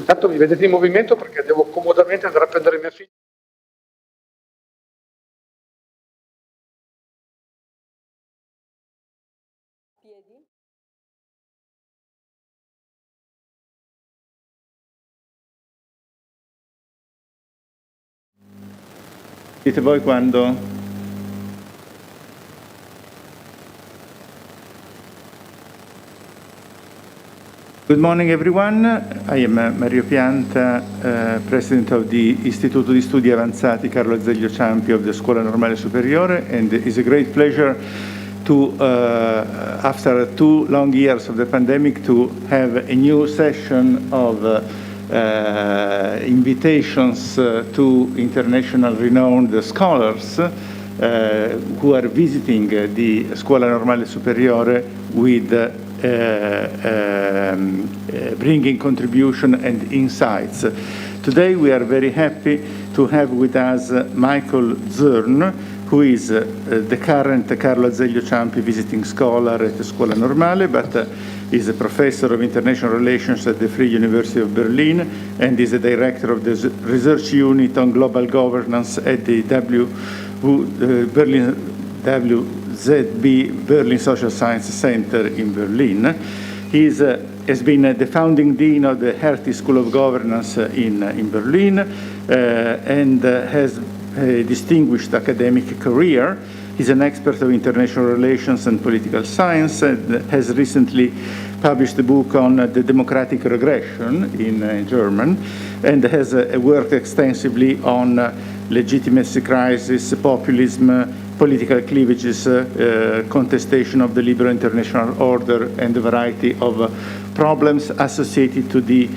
Intanto mi vedete in movimento perché devo comodamente andare a prendere mia figlia. Dite voi quando? Good morning, everyone. I am Mario Pianta, President of the Istituto di Studi Avanzati Carlo Azeglio Ciampi of the Scuola Normale Superiore, and it's a great pleasure to, after 2 long years of the pandemic, to have a new session of invitations to international renowned scholars who are visiting the Scuola Normale Superiore with bringing contribution and insights. Today we are very happy to have with us Michael Zürn, who is the current Carlo Azeglio Ciampi visiting scholar at the Scuola Normale, but is a professor of international relations at the Free University of Berlin and is a director of the research unit on global governance at the WZB Berlin Social Science Center in Berlin. He has been the founding dean of the Hertie School of Governance in Berlin and has a distinguished academic career. He's an expert of international relations and political science and has recently published a book on the democratic regression in German and has worked extensively on legitimacy crisis, populism, political cleavages, contestation of the liberal international order, and a variety of problems associated to the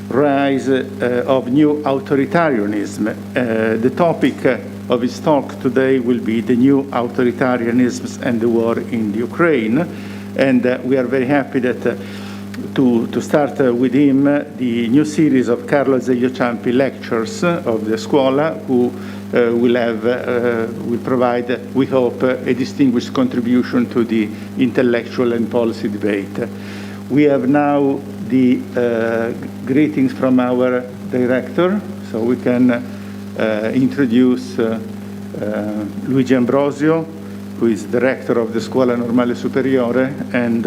rise of new authoritarianism. The topic of his talk today will be the new authoritarianisms and the war in Ukraine. And we are very happy that to start with him the new series of Carlo Azeglio Ciampi lectures of the Scuola, who will provide, we hope, a distinguished contribution to the intellectual and policy debate. We have now the greetings from our director, so we can introduce Luigi Ambrosio, who is director of the Scuola Normale Superiore and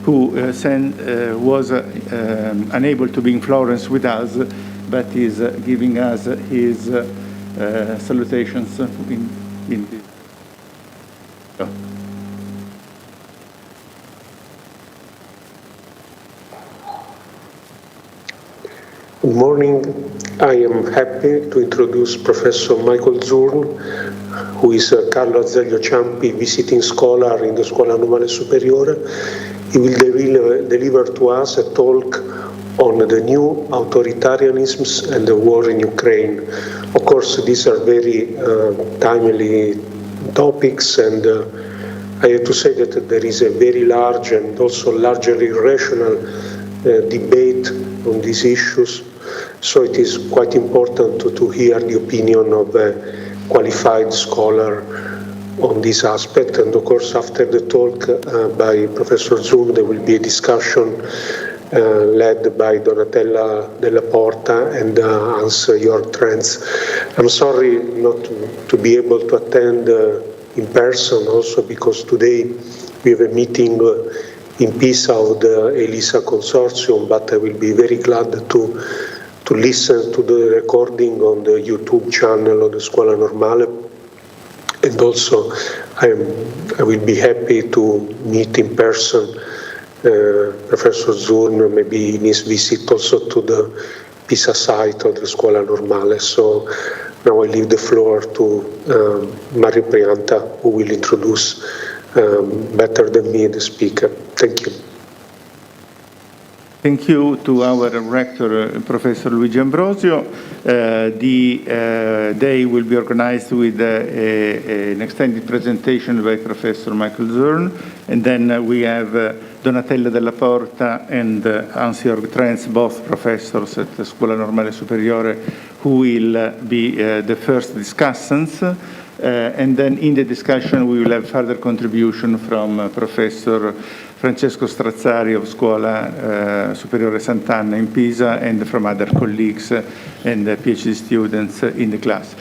who was unable to be in Florence with us, but is giving us his salutations in this. Good morning. I am happy to introduce Professor Michael Zürn, who is a Carlo Azeglio Ciampi visiting scholar in the Scuola Normale Superiore. He will deliver to us a talk on the new authoritarianisms and the war in Ukraine. Of course, these are very timely topics, and I have to say that there is a very large and also largely rational debate on these issues. So it is quite important to hear the opinion of a qualified scholar on this aspect. And of course, after the talk by Professor Zürn, there will be a discussion led by Donatella Della Porta and Hans Jörg Trenz. I'm sorry not to be able to attend in person also because today we have a meeting in Pisa of the ELISA consortium, but I will be very glad to listen to the recording on the YouTube channel of the Scuola Normale. And also I will be happy to meet in person Professor Zürn, maybe in his visit also to the Pisa site of the Scuola Normale. So now I leave the floor to Mario Pianta, who will introduce better than me the speaker. Thank you. Thank you to our rector, Professor Luigi Ambrosio. The day will be organized with an extended presentation by Professor Michael Zürn, and then we have Donatella Della Porta and Hans-Jörg Trenz, both professors at the Scuola Normale Superiore, who will be the first discussants. And then in the discussion we will have further contribution from Professor Francesco Strazzari of Scuola Superiore Sant'Anna in Pisa, and from other colleagues and PhD students in the class.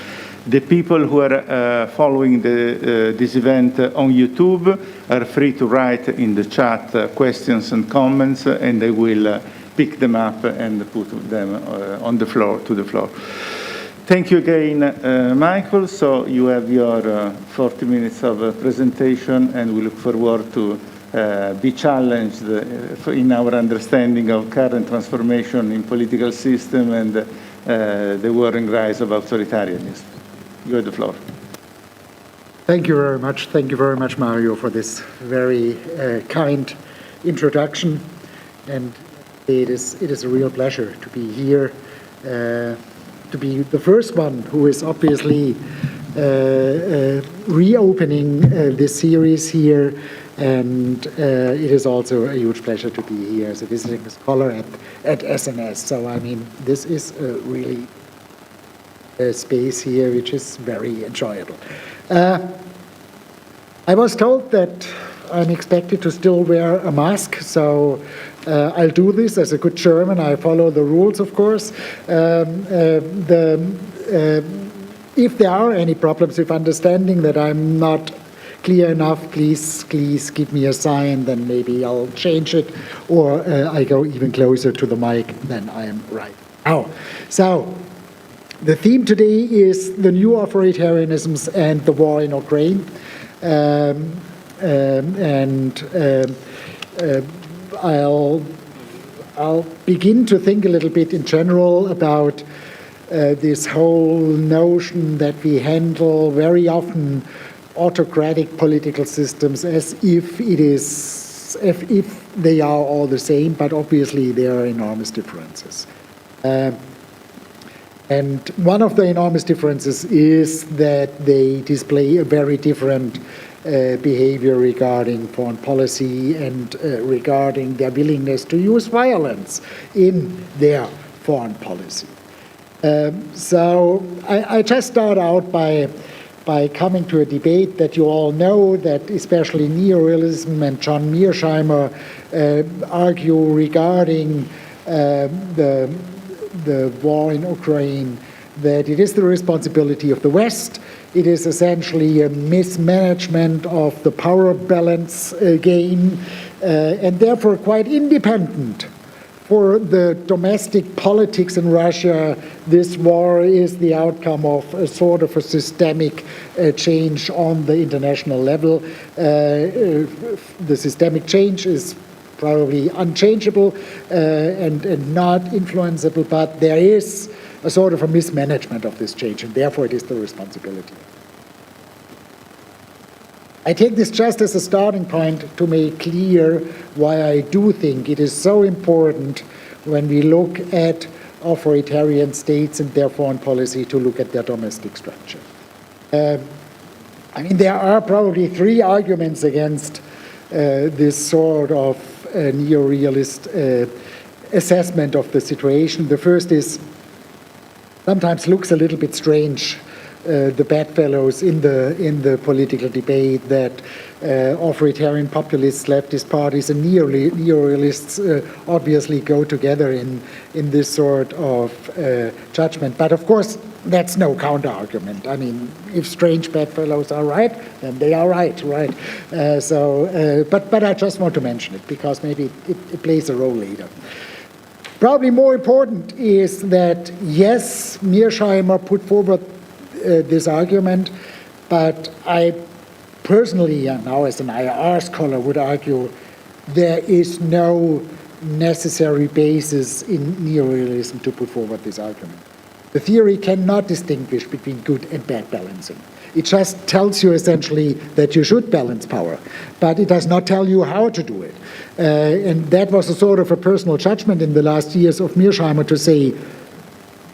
The people who are following this event on YouTube are free to write in the chat questions and comments, and I will pick them up and put them on the floor, to the floor. Thank you again, Michael. So you have your 40 minutes of presentation, and we look forward to be challenged in our understanding of current transformation in political system and the worrying rise of authoritarianism. You have the floor. Thank you very much. Thank you very much, Mario, for this very kind introduction. And it is a real pleasure to be here, to be the first one who is obviously reopening this series here. And it is also a huge pleasure to be here as a visiting scholar at SNS. So, I mean, this is really a space here which is very enjoyable. I was told that I'm expected to still wear a mask, so I'll do this as a good German. I follow the rules, of course. If there are any problems with understanding that I'm not clear enough, please give me a sign, then maybe I'll change it, or I go even closer to the mic than I am right now. So, the theme today is the new authoritarianisms and the war in Ukraine. I'll begin to think a little bit in general about this whole notion that we handle very often autocratic political systems as if they are all the same, but obviously there are enormous differences. And one of the enormous differences is that they display a very different behavior regarding foreign policy and regarding their willingness to use violence in their foreign policy. So I just start out by coming to a debate that you all know, that especially neorealism and John Mearsheimer argue regarding the war in Ukraine, that it is the responsibility of the West. It is essentially a mismanagement of the power balance game, and therefore quite independent for the domestic politics in Russia. This war is the outcome of a sort of a systemic change on the international level. The systemic change is probably unchangeable and not influenceable, but there is a sort of a mismanagement of this change, and therefore it is the responsibility. I take this just as a starting point to make clear why I do think it is so important when we look at authoritarian states and their foreign policy to look at their domestic structure. I mean, there are probably three arguments against this sort of neorealist assessment of the situation. The first is, sometimes looks a little bit strange, the bedfellows in the political debate, that authoritarian populists, leftist parties, and neorealists obviously go together in this sort of judgment. But of course, that's no counter-argument. I mean, if strange bedfellows are right, then they are right? But I just want to mention it because maybe it plays a role later. Probably more important is that, yes, Mearsheimer put forward this argument, but I personally, and now as an IR scholar, would argue there is no necessary basis in neorealism to put forward this argument. The theory cannot distinguish between good and bad balancing. It just tells you essentially that you should balance power, but it does not tell you how to do it. And that was a sort of a personal judgment in the last years of Mearsheimer to say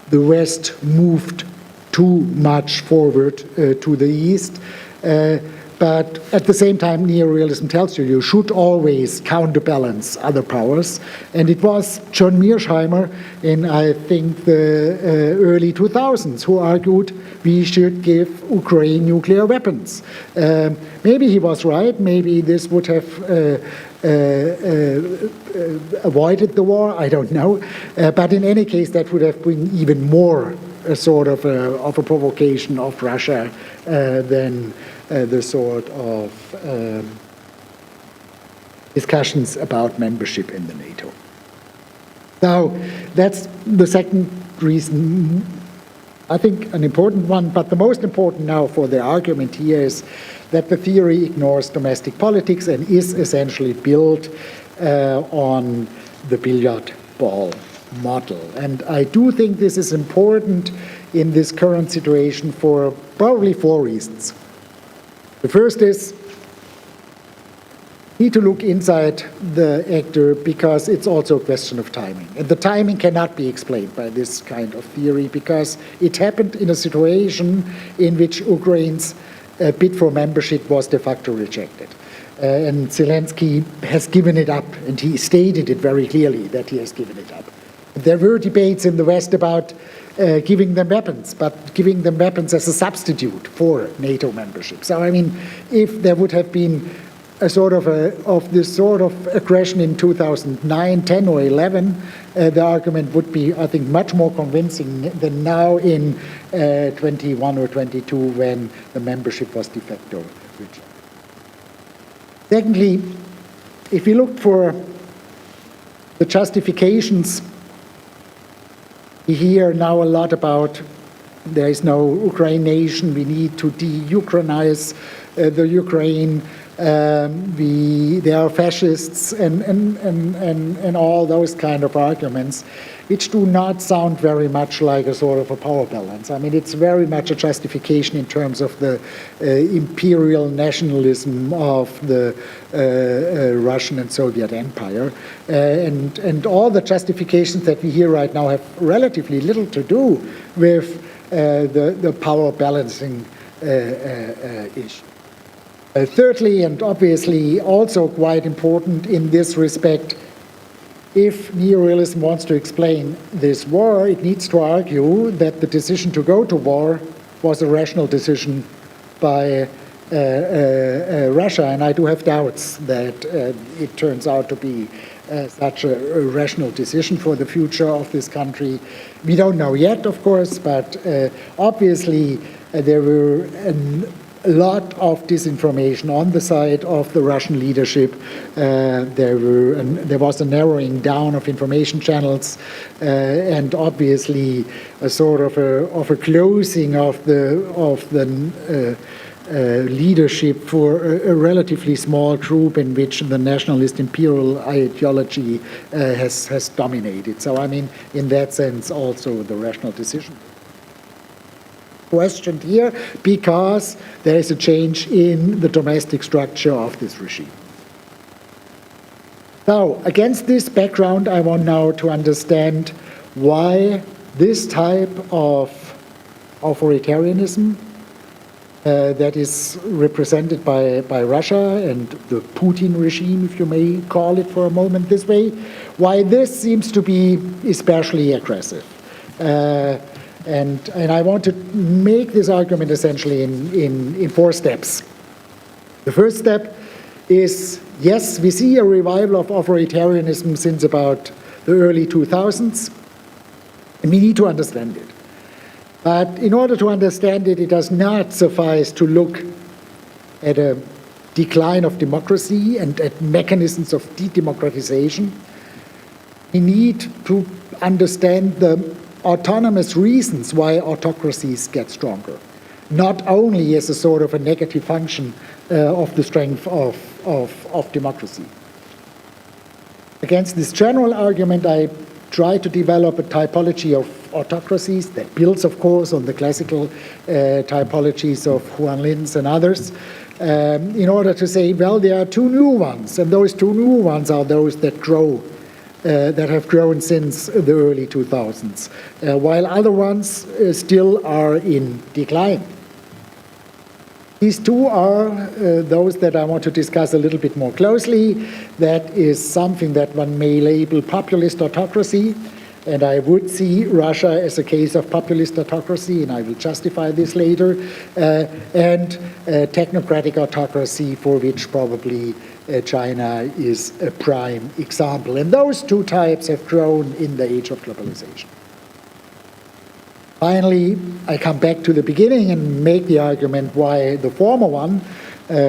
the West moved too much forward to the East. But at the same time, neorealism tells you should always counterbalance other powers. And it was John Mearsheimer in, I think, the early 2000s who argued we should give Ukraine nuclear weapons. Maybe he was right. Maybe this would have avoided the war, I don't know. But in any case, that would have been even more a sort of a provocation of Russia than the sort of discussions about membership in the NATO. Now, that's the second reason, I think an important one, but the most important now for the argument here is that the theory ignores domestic politics and is essentially built on the billiard ball model. And I do think this is important in this current situation for probably 4 reasons. The first is, need to look inside the actor because it's also a question of timing. And the timing cannot be explained by this kind of theory because it happened in a situation in which Ukraine's bid for membership was de facto rejected. And Zelensky has given it up, and he stated it very clearly that he has given it up. There were debates in the West about giving them weapons, but giving them weapons as a substitute for NATO membership. So, I mean, if there would have been a sort of this sort of aggression in 2009, 10 or 11, the argument would be, I think, much more convincing than now in 21 or 22 when the membership was de facto rejected. Secondly, if we look for the justifications, we hear now a lot about there is no Ukraine nation, we need to de-Ukrainize the Ukraine, there are fascists and all those kind of arguments, which do not sound very much like a sort of a power balance. I mean, it's very much a justification in terms of the imperial nationalism of the Russian and Soviet Empire. And all the justifications that we hear right now have relatively little to do with the power balancing issue. Thirdly, and obviously also quite important in this respect, if neorealism wants to explain this war, it needs to argue that the decision to go to war was a rational decision by Russia, and I do have doubts that it turns out to be such a rational decision for the future of this country. We don't know yet, of course, but obviously there were a lot of disinformation on the side of the Russian leadership. There was a narrowing down of information channels, and obviously a sort of a closing of the leadership for a relatively small group in which the nationalist imperial ideology has dominated. So, I mean, in that sense, also the rational decision questioned here because there is a change in the domestic structure of this regime. Now, against this background, I want now to understand why this type of authoritarianism that is represented by Russia and the Putin regime, if you may call it for a moment this way, why this seems to be especially aggressive. And I want to make this argument essentially in 4 steps. The first step is, yes, we see a revival of authoritarianism since about the early 2000s, and we need to understand it. But in order to understand it, it does not suffice to look at a decline of democracy and at mechanisms of de-democratization. We need to understand the autonomous reasons why autocracies get stronger, not only as a sort of a negative function of the strength of democracy. Against this general argument, I try to develop a typology of autocracies that builds, of course, on the classical typologies of Juan Linz and others, in order to say, well, there are 2 new ones, and those 2 new ones are those that grow, that have grown since the early 2000s, while other ones still are in decline. These 2 are those that I want to discuss a little bit more closely. That is something that one may label populist autocracy, And I would see Russia as a case of populist autocracy, and I will justify this later, and technocratic autocracy, for which probably China is a prime example. And those two types have grown in the age of globalization. Finally, I come back to the beginning and make the argument why the former one,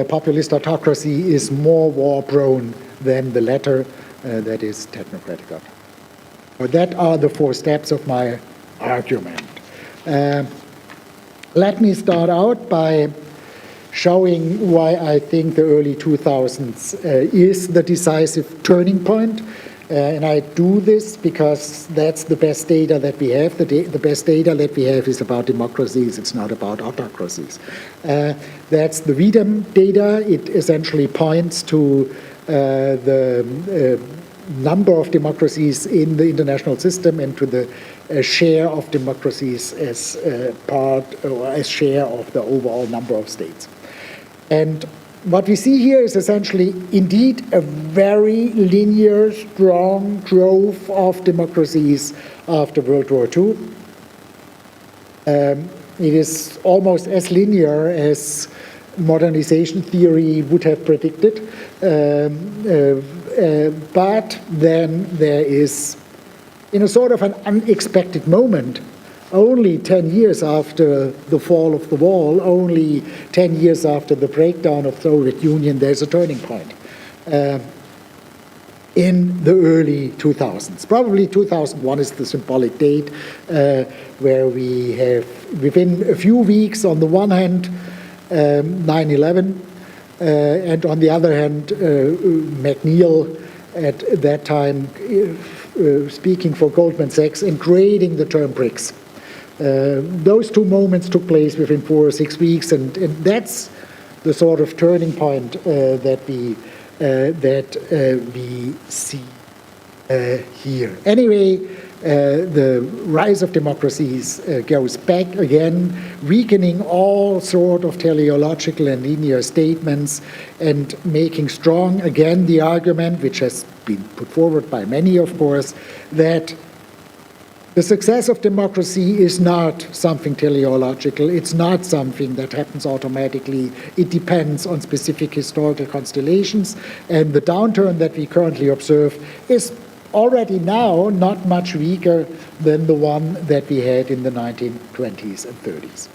populist autocracy, is more war-prone than the latter, that is technocratic autocracy. So that are the 4 steps of my argument. Let me start out by showing why I think the early 2000s is the decisive turning point. And I do this because that's the best data that we have. The best data that we have is about democracies. It's not about autocracies. That's the VDEM data. It essentially points to the number of democracies in the international system and to the share of democracies as part or as share of the overall number of states. And what we see here is essentially indeed a very linear, strong growth of democracies after World War II. It is almost as linear as modernization theory would have predicted. But then there is, in a sort of an unexpected moment, only 10 years after the fall of the wall, only 10 years after the breakdown of the Soviet Union, there's a turning point in the early 2000s. Probably 2001 is the symbolic date where we have, within a few weeks, on the one hand, 9/11, and on the other hand, McNeil at that time speaking for Goldman Sachs and creating the term BRICS. Those 2 moments took place within 4 or 6 weeks, and that's the sort of turning point that we see here. Anyway, the rise of democracies goes back again, weakening all sort of teleological and linear statements and making strong again the argument, which has been put forward by many, of course, that the success of democracy is not something teleological. It's not something that happens automatically. It depends on specific historical constellations. And the downturn that we currently observe is already now not much weaker than the one that we had in the 1920s and 30s.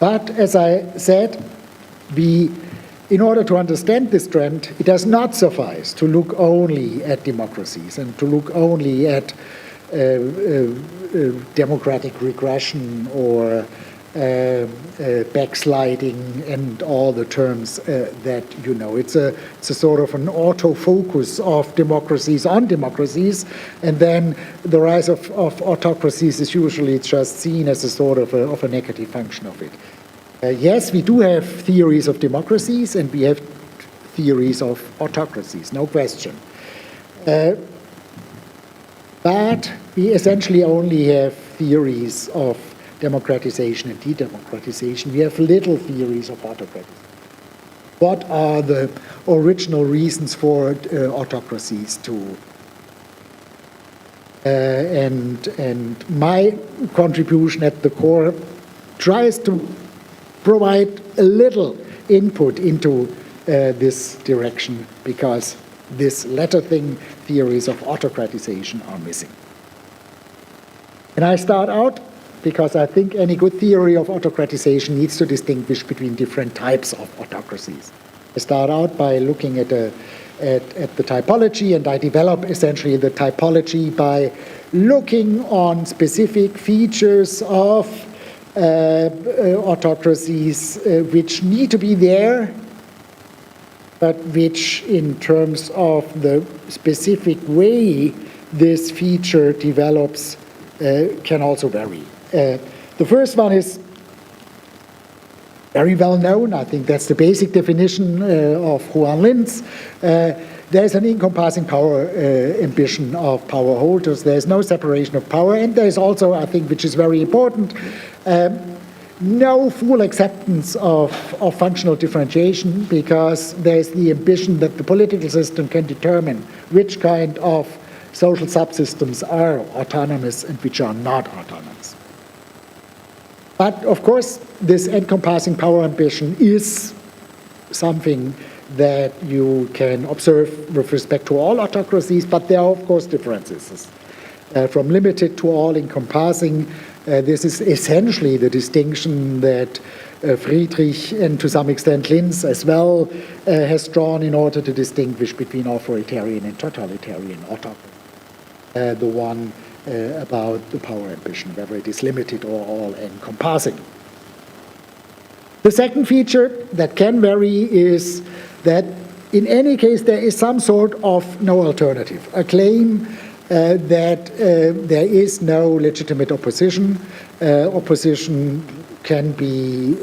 But as I said, in order to understand this trend, it does not suffice to look only at democracies and to look only at democratic regression or backsliding and all the terms that you know. It's a sort of an autofocus of democracies on democracies, and then the rise of autocracies is usually just seen as a sort of a negative function of it. Yes, we do have theories of democracies and we have theories of autocracies, no question. But we essentially only have theories of democratization and de-democratization. We have little theories of autocracy. What are the original reasons for autocracies to and my contribution at the core tries to provide a little input into this direction, because this latter thing, theories of autocratization, are missing. And I start out because I think any good theory of autocratization needs to distinguish between different types of autocracies. I start out by looking at the typology, and I develop essentially the typology by looking on specific features of autocracies which need to be there, but which in terms of the specific way this feature develops can also vary. The first one is very well known. I think that's the basic definition of Juan Linz. There's an encompassing power ambition of power holders. There's no separation of power, and there's also, I think, which is very important, no full acceptance of functional differentiation, because there's the ambition that the political system can determine which kind of social subsystems are autonomous and which are not autonomous. But of course, this encompassing power ambition is something that you can observe with respect to all autocracies, but there are of course differences. From limited to all encompassing, this is essentially the distinction that Friedrich and to some extent Linz as well has drawn in order to distinguish between authoritarian and totalitarian autocracy. The one about the power ambition, whether it is limited or all encompassing. The second feature that can vary is that in any case there is some sort of no alternative, a claim that there is no legitimate opposition. Opposition can be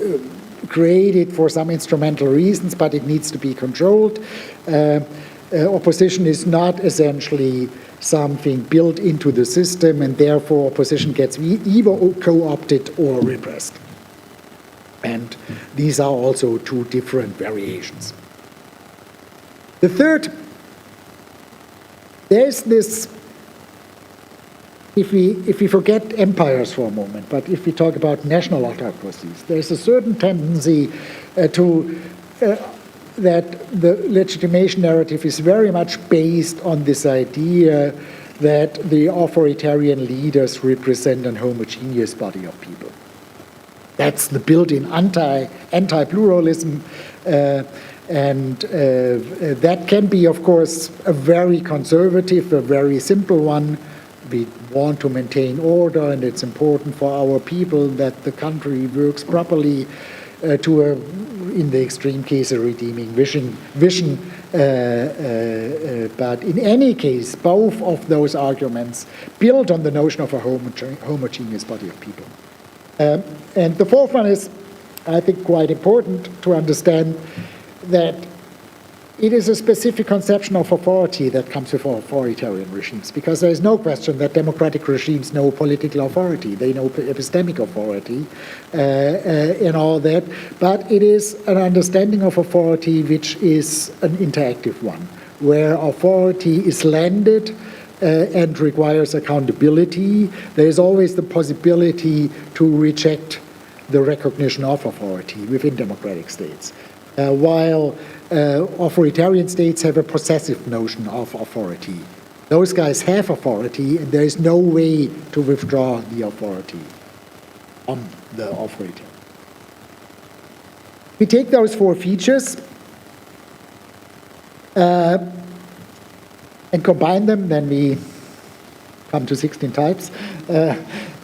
created for some instrumental reasons, but it needs to be controlled. Opposition is not essentially something built into the system, and therefore opposition gets either co-opted or repressed. And these are also two different variations. The third, there's this, if we forget empires for a moment, but if we talk about national autocracies, there's a certain tendency that the legitimation narrative is very much based on this idea that the authoritarian leaders represent an homogeneous body of people. That's the built-in anti-pluralism, and that can be, of course, a very conservative, a very simple one. We want to maintain order, and it's important for our people that the country works properly in the extreme case, a redeeming vision. But in any case, both of those arguments build on the notion of a homogeneous body of people. And the fourth one is, I think, quite important to understand that it is a specific conception of authority that comes with authoritarian regimes, because there is no question that democratic regimes know political authority, they know epistemic authority and all that, but it is an understanding of authority which is an interactive one, where authority is landed and requires accountability. There is always the possibility to reject the recognition of authority within democratic states, while authoritarian states have a possessive notion of authority. Those guys have authority, and there is no way to withdraw the authority on the authoritarian. We take those four features and combine them, then we come to 16 types.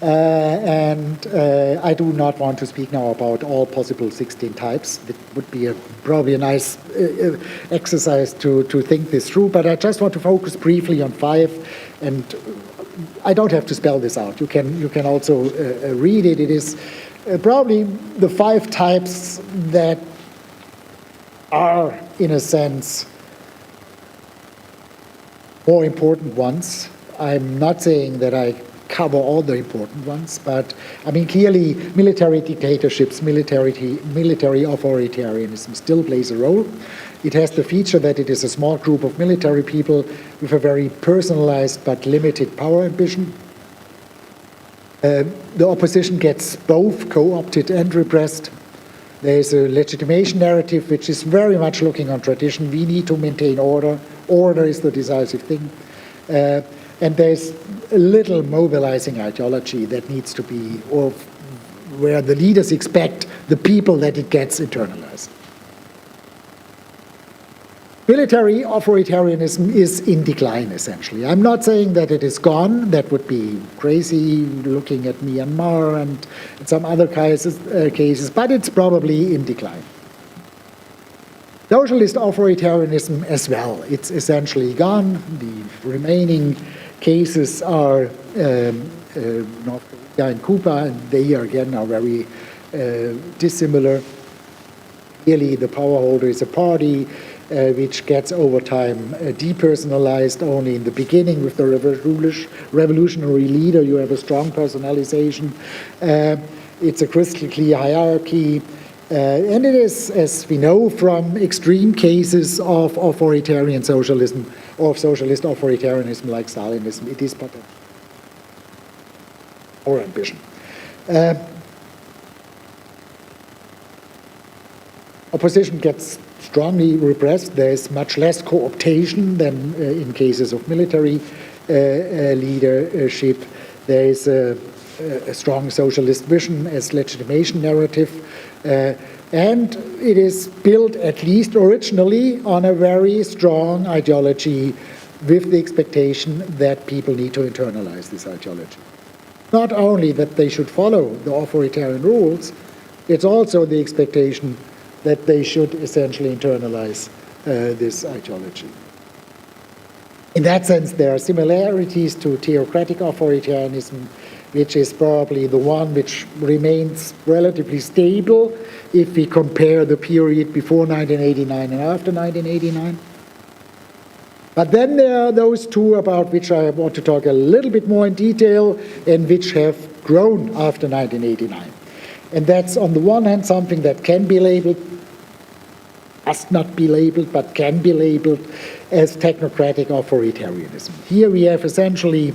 And I do not want to speak now about all possible 16 types. It would be probably a nice exercise to think this through, but I just want to focus briefly on 5, and I don't have to spell this out. You can also read it. It is probably the 5 types that are, in a sense, more important ones. I'm not saying that I cover all the important ones, but I mean, clearly military dictatorships, military authoritarianism still plays a role. It has the feature that it is a small group of military people with a very personalized but limited power ambition. The opposition gets both co-opted and repressed. There is a legitimation narrative which is very much looking on tradition. We need to maintain order. Order is the decisive thing. And there's a little mobilizing ideology that needs to be, or where the leaders expect the people that it gets internalized. Military authoritarianism is in decline, essentially. I'm not saying that it is gone. That would be crazy, looking at Myanmar and some other cases, but it's probably in decline. Socialist authoritarianism as well. It's essentially gone. The remaining cases are North Korea and Cuba, and they again are very dissimilar. Clearly, the power holder is a party which gets over time depersonalized. Only in the beginning with the revolutionary leader you have a strong personalization. It's a crystal clear hierarchy. And it is, as we know from extreme cases of authoritarian socialism or of socialist authoritarianism like Stalinism, it is potential or ambition. Opposition gets strongly repressed. There is much less cooptation than in cases of military leadership. There is a strong socialist vision as legitimation narrative. And it is built, at least originally, on a very strong ideology with the expectation that people need to internalize this ideology. Not only that they should follow the authoritarian rules, it's also the expectation that they should essentially internalize this ideology. In that sense, there are similarities to theocratic authoritarianism, which is probably the one which remains relatively stable if we compare the period before 1989 and after 1989. But then there are those two about which I want to talk a little bit more in detail and which have grown after 1989. And that's on the one hand something that can be labeled, must not be labeled, but can be labeled as technocratic authoritarianism. Here we have essentially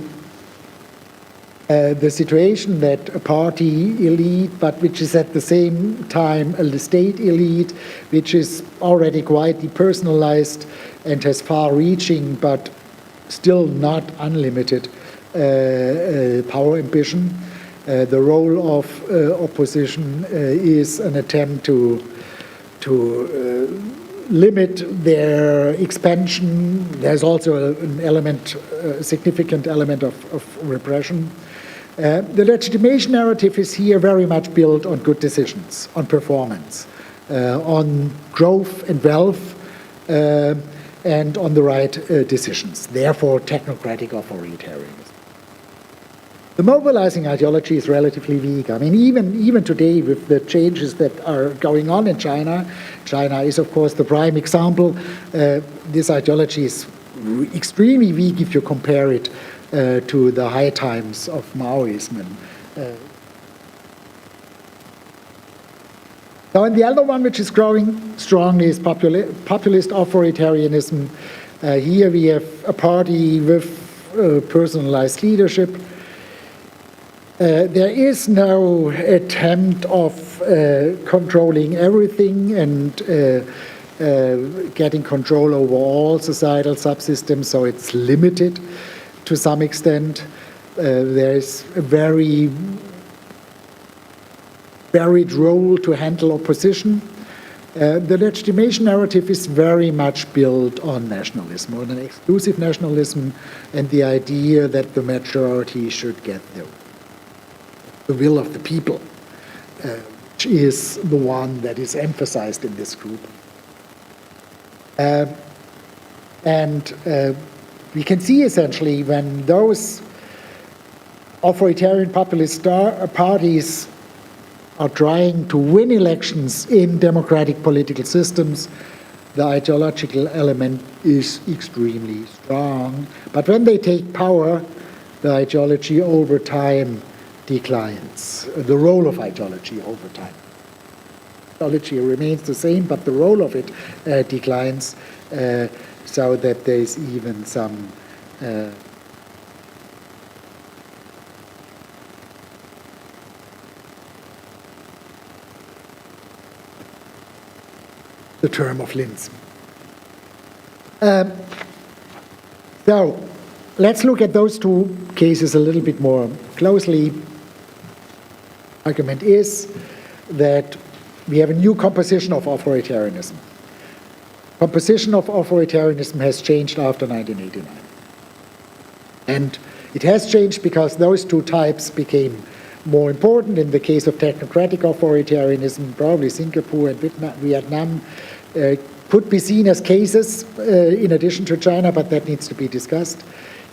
the situation that a party elite, but which is at the same time a state elite, which is already quite depersonalized and has far-reaching but still not unlimited power ambition. The role of opposition is an attempt to limit their expansion. There's also an element, a significant element of repression. The legitimation narrative is here very much built on good decisions, on performance, on growth and wealth, and on the right decisions, therefore technocratic authoritarianism. The mobilizing ideology is relatively weak. I mean, even today with the changes that are going on in China, China is of course the prime example. This ideology is extremely weak if you compare it to the high times of Maoism. Now, and the other one which is growing strongly is populist authoritarianism. Here we have a party with personalized leadership. There is no attempt of controlling everything and getting control over all societal subsystems, so it's limited to some extent. There is a very varied role to handle opposition. The legitimation narrative is very much built on nationalism, on an exclusive nationalism, and the idea that the majority should get the will of the people, which is the one that is emphasized in this group. And we can see essentially when those authoritarian populist parties are trying to win elections in democratic political systems, the ideological element is extremely strong. But when they take power, the ideology over time declines, the role of ideology over time. Ideology remains the same, but the role of it declines, so that there is even some the term of Linz. So let's look at those two cases a little bit more closely. Argument is that we have a new composition of authoritarianism. Composition of authoritarianism has changed after 1989. And it has changed because those two types became more important. In the case of technocratic authoritarianism, probably Singapore and Vietnam could be seen as cases in addition to China, but that needs to be discussed.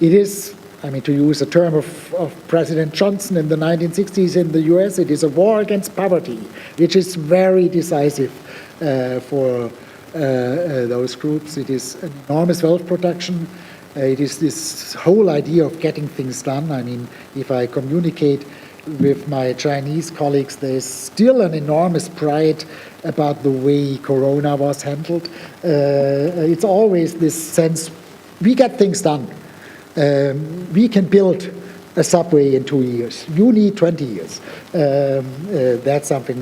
It is, I mean, to use a term of President Johnson in the 1960s in the US, it is a war against poverty, which is very decisive for those groups. It is an enormous wealth production. It is this whole idea of getting things done. I mean, if I communicate with my Chinese colleagues, there's still an enormous pride about the way Corona was handled. It's always this sense, we get things done. We can build a subway in 2 years. You need 20 years. That's something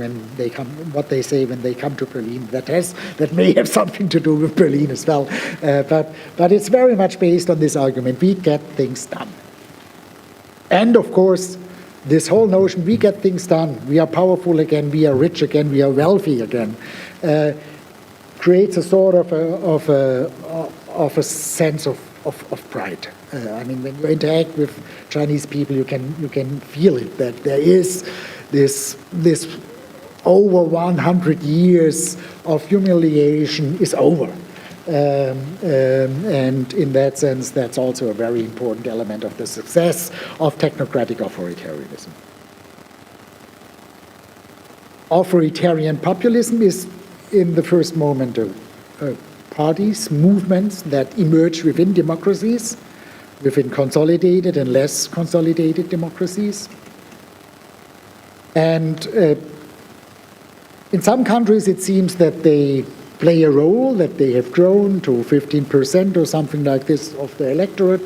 what they say when they come to Berlin. That may have something to do with Berlin as well. But it's very much based on this argument, we get things done. And of course, this whole notion, we get things done, we are powerful again, we are rich again, we are wealthy again, creates a sort of a sense of pride. I mean, when you interact with Chinese people, you can feel it, that there is this over 100 years of humiliation is over. And in that sense, that's also a very important element of the success of technocratic authoritarianism. Authoritarian populism is, in the first moment, parties, movements that emerge within democracies, within consolidated and less consolidated democracies. And in some countries, it seems that they play a role, that they have grown to 15% or something like this of the electorate,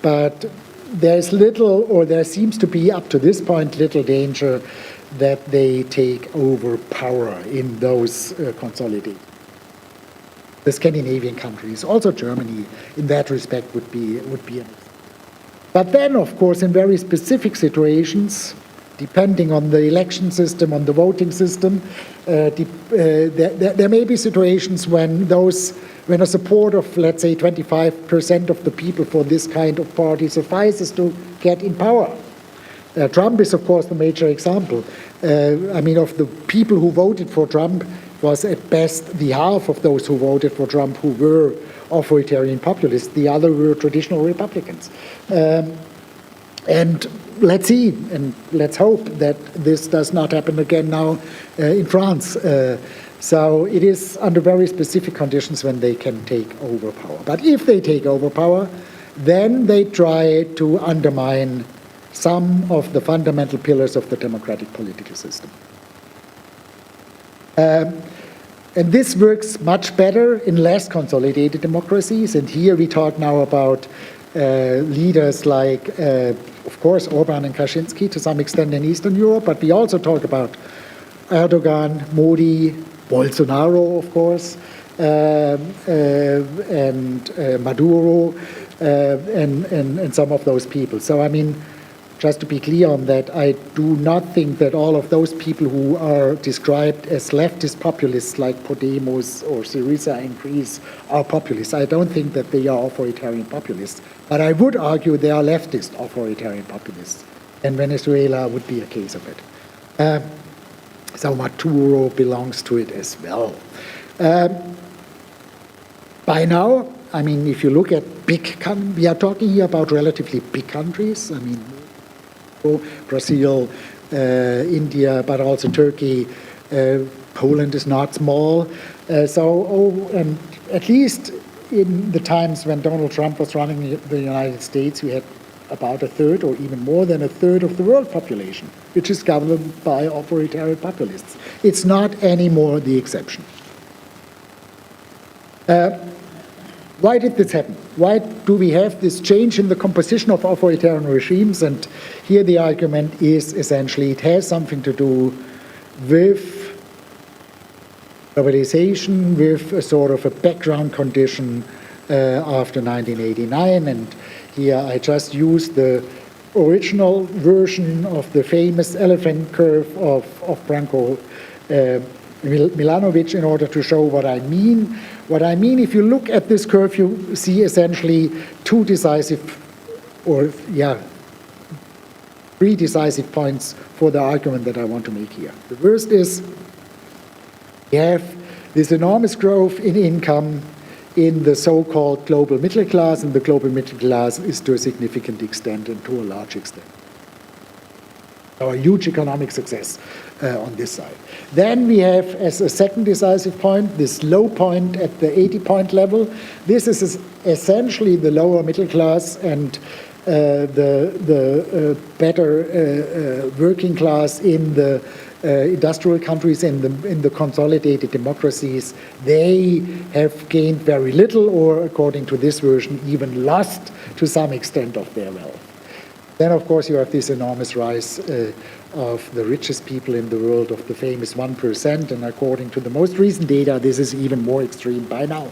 but there's little, or there seems to be up to this point, little danger that they take over power in those consolidated. The Scandinavian countries, also Germany, in that respect would be an example. But then, of course, in very specific situations, depending on the election system, on the voting system, there may be situations when a support of, let's say, 25% of the people for this kind of party suffices to get in power. Trump is, of course, the major example. I mean, of the people who voted for Trump, was at best the half of those who voted for Trump who were authoritarian populists. The other were traditional Republicans. And let's see, and let's hope that this does not happen again now in France. So it is under very specific conditions when they can take over power. But if they take over power, then they try to undermine some of the fundamental pillars of the democratic political system. And this works much better in less consolidated democracies. And here we talk now about leaders like, of course, Orban and Kaczynski to some extent in Eastern Europe, but we also talk about Erdogan, Modi, Bolsonaro, of course, and Maduro, and some of those people. So, I mean, just to be clear on that, I do not think that all of those people who are described as leftist populists like Podemos or Syriza in Greece are populists. I don't think that they are authoritarian populists, but I would argue they are leftist authoritarian populists, and Venezuela would be a case of it. So Maduro belongs to it as well. By now, I mean, if you look at we are talking here about relatively big countries. I mean, Brazil, India, but also Turkey. Poland is not small. And at least in the times when Donald Trump was running the United States, we had about a third or even more than a third of the world population, which is governed by authoritarian populists. It's not anymore the exception. Why did this happen? Why do we have this change in the composition of authoritarian regimes? And here the argument is essentially it has something to do with globalization, with a sort of a background condition after 1989. And here I just used the original version of the famous elephant curve of Branko Milanovic in order to show what I mean. What I mean, if you look at this curve, you see essentially three decisive points for the argument that I want to make here. The first is we have this enormous growth in income in the so-called global middle class, and the global middle class is to a significant extent and to a large extent a huge economic success on this side. Then we have, as a second decisive point, this low point at the 80-point level. This is essentially the lower middle class, and the better working class in the industrial countries, in the consolidated democracies, they have gained very little, or according to this version, even lost to some extent of their wealth. Then, of course, you have this enormous rise of the richest people in the world, of the famous 1%, and according to the most recent data, this is even more extreme by now.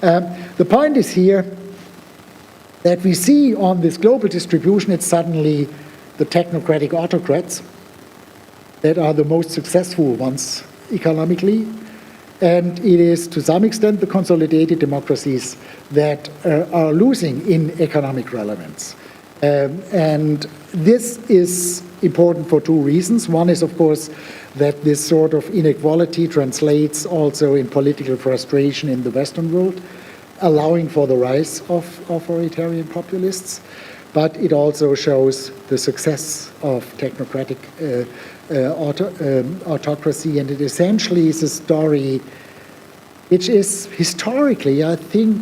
The point is here that we see on this global distribution, it's suddenly the technocratic autocrats that are the most successful ones economically, and it is to some extent the consolidated democracies that are losing in economic relevance. And this is important for two reasons. One is, of course, that this sort of inequality translates also in political frustration in the Western world, allowing for the rise of authoritarian populists. But it also shows the success of technocratic autocracy, and it essentially is a story which is historically, I think,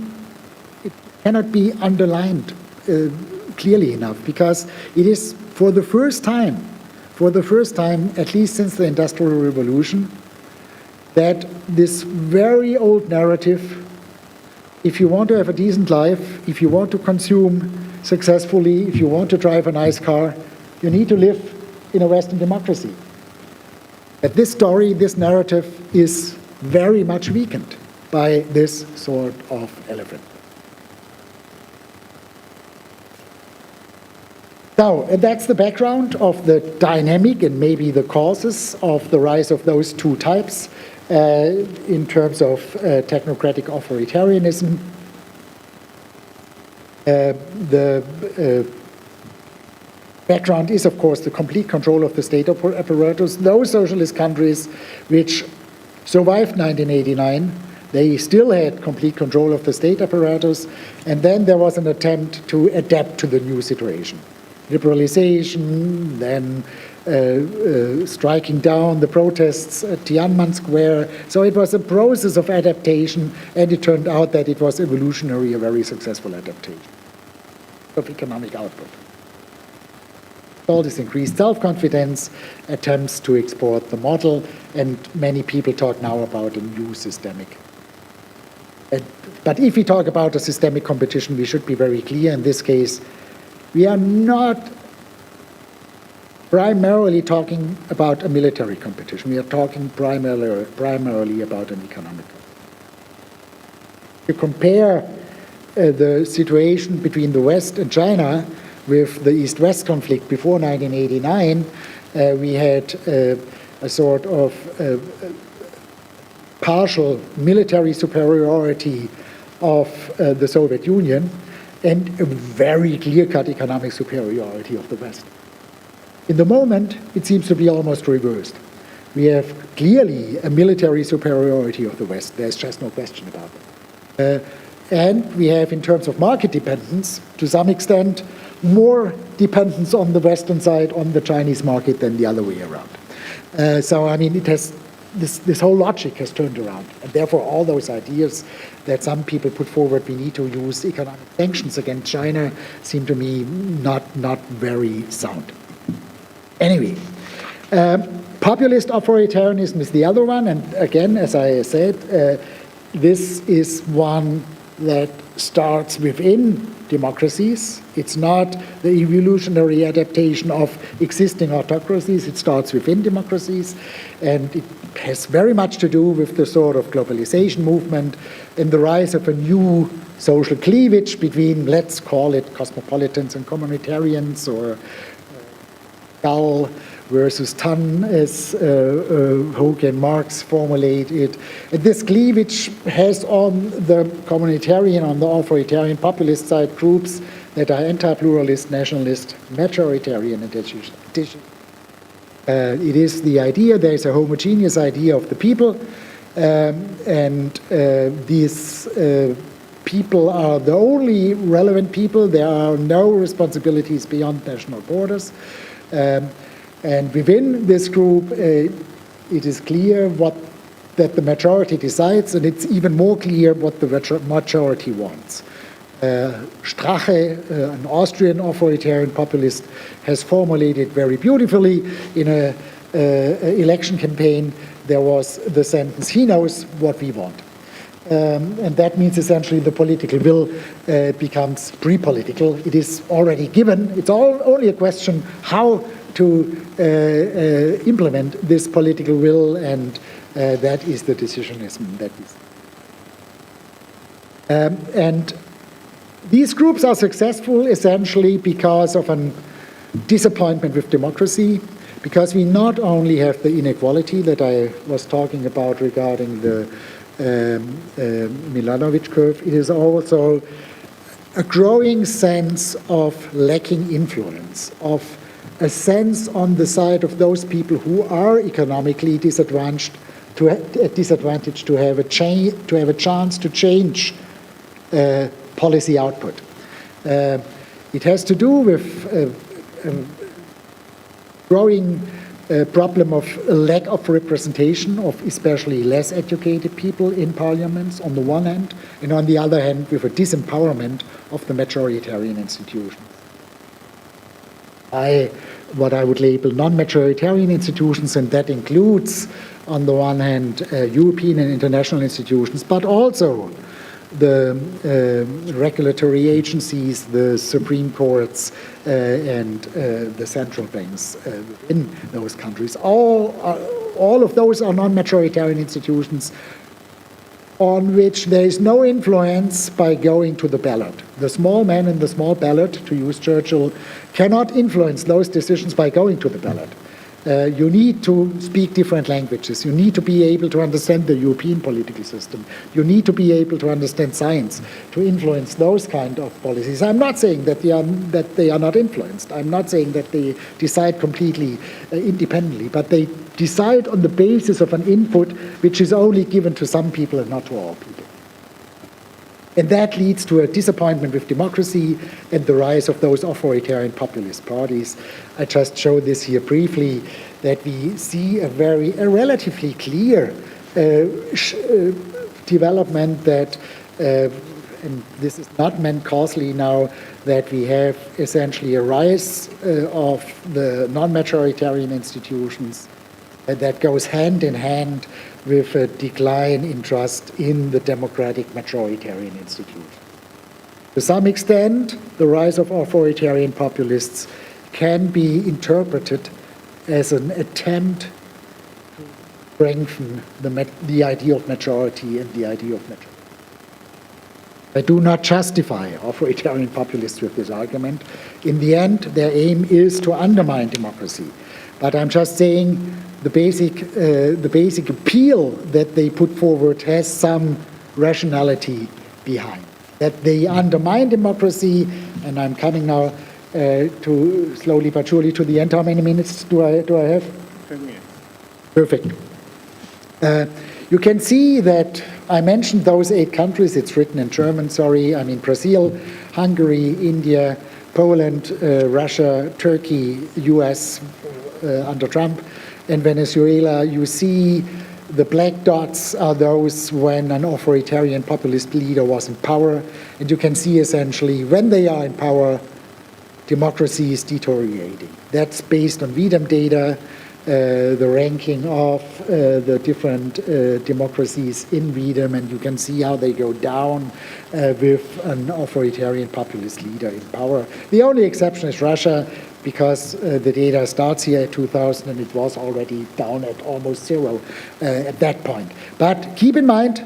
it cannot be underlined clearly enough, because it is for the first time, at least since the Industrial Revolution, that this very old narrative, if you want to have a decent life, if you want to consume successfully, if you want to drive a nice car, you need to live in a Western democracy. But this story, this narrative is very much weakened by this sort of elephant. Now, that's the background of the dynamic and maybe the causes of the rise of those two types in terms of technocratic authoritarianism. The background is, of course, the complete control of the state apparatus. Those socialist countries which survived 1989, they still had complete control of the state apparatus, and then there was an attempt to adapt to the new situation. Liberalization, then striking down the protests at Tiananmen Square. So it was a process of adaptation, and it turned out that it was evolutionary, a very successful adaptation of economic output. All this increased self-confidence, attempts to export the model, and many people talk now about a new systemic. But if we talk about a systemic competition, we should be very clear in this case. We are not primarily talking about a military competition. We are talking primarily about an economic competition. To compare the situation between the West and China with the East-West conflict before 1989, we had a sort of partial military superiority of the Soviet Union and a very clear-cut economic superiority of the West. In the moment, it seems to be almost reversed. We have clearly a military superiority of the West. There's just no question about it. And we have, in terms of market dependence, to some extent, more dependence on the Western side, on the Chinese market, than the other way around. So, I mean, it has this whole logic has turned around, and therefore all those ideas that some people put forward, we need to use economic sanctions against China, seem to me not very sound. Anyway, populist authoritarianism is the other one, and again, as I said, this is one that starts within democracies. It's not the evolutionary adaptation of existing autocracies. It starts within democracies, and it has very much to do with the sort of globalization movement and the rise of a new social cleavage between, let's call it, cosmopolitans and communitarians, or Gall versus Tan, as Hoke and Marx formulate it. This cleavage has on the communitarian, on the authoritarian populist side, groups that are anti-pluralist, nationalist, majoritarian, and decisive. It is the idea, there is a homogeneous idea of the people, and these people are the only relevant people. There are no responsibilities beyond national borders. And within this group, it is clear that the majority decides, and it's even more clear what the majority wants. Strache, an Austrian authoritarian populist, has formulated very beautifully in an election campaign. There was the sentence, he knows what we want. And that means essentially the political will becomes pre-political. It is already given. It's only a question how to implement this political will, and that is the decisionism that is. And these groups are successful essentially because of a disappointment with democracy, because we not only have the inequality that I was talking about regarding the Milanovic curve, it is also a growing sense of lacking influence, of a sense on the side of those people who are economically disadvantaged to have a chance to change policy output. It has to do with growing problem of a lack of representation of especially less educated people in parliaments on the one hand, and on the other hand with a disempowerment of the majoritarian institutions. What I would label non-majoritarian institutions, and that includes on the one hand European and international institutions, but also the regulatory agencies, the Supreme Courts, and the central banks in those countries. All of those are non-majoritarian institutions on which there is no influence by going to the ballot. The small man in the small ballot, to use Churchill, cannot influence those decisions by going to the ballot. You need to speak different languages. You need to be able to understand the European political system. You need to be able to understand science to influence those kind of policies. I'm not saying that they are not influenced. I'm not saying that they decide completely independently, but they decide on the basis of an input which is only given to some people and not to all people. And that leads to a disappointment with democracy and the rise of those authoritarian populist parties. I just show this here briefly, that we see a relatively clear development that, and this is not meant causally now, that we have essentially a rise of the non-majoritarian institutions that goes hand in hand with a decline in trust in the democratic majoritarian institution. To some extent, the rise of authoritarian populists can be interpreted as an attempt to strengthen the idea of majority and the idea of majority. I do not justify authoritarian populists with this argument. In the end, their aim is to undermine democracy. But I'm just saying the basic appeal that they put forward has some rationality behind. That they undermine democracy, and I'm coming now to slowly but surely to the end. How many minutes do I have? 10 minutes. Perfect. You can see that I mentioned those 8 countries. It's written in German, sorry. I mean Brazil, Hungary, India, Poland, Russia, Turkey, US under Trump, and Venezuela. You see the black dots are those when an authoritarian populist leader was in power, and you can see essentially when they are in power, democracy is deteriorating. That's based on VDEM data, the ranking of the different democracies in VDEM, and you can see how they go down with an authoritarian populist leader in power. The only exception is Russia, because the data starts here at 2000 and it was already down at almost 0 at that point. But keep in mind,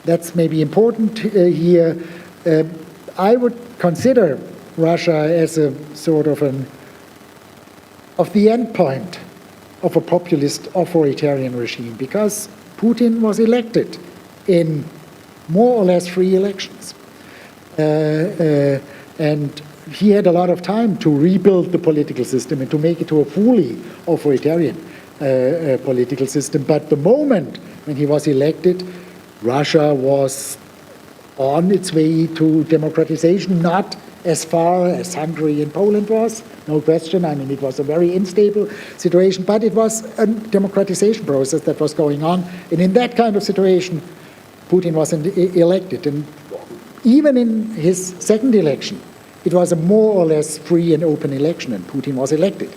that's maybe important here, I would consider Russia as a sort of the end point of a populist authoritarian regime, because Putin was elected in more or less free elections. And he had a lot of time to rebuild the political system and to make it to a fully authoritarian political system. But the moment when he was elected, Russia was on its way to democratization, not as far as Hungary and Poland was, no question. I mean, it was a very unstable situation, but it was a democratization process that was going on. And in that kind of situation, Putin was elected. And even in his second election, it was a more or less free and open election, and Putin was elected.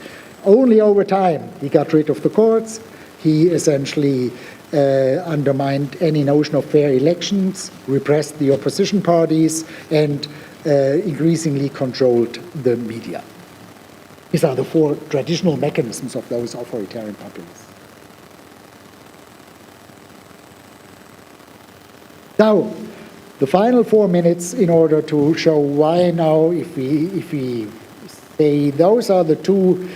Only over time he got rid of the courts. He essentially undermined any notion of fair elections, repressed the opposition parties, and increasingly controlled the media. These are the four traditional mechanisms of those authoritarian populists. Now, the final 4 minutes in order to show why now, if we say those are the two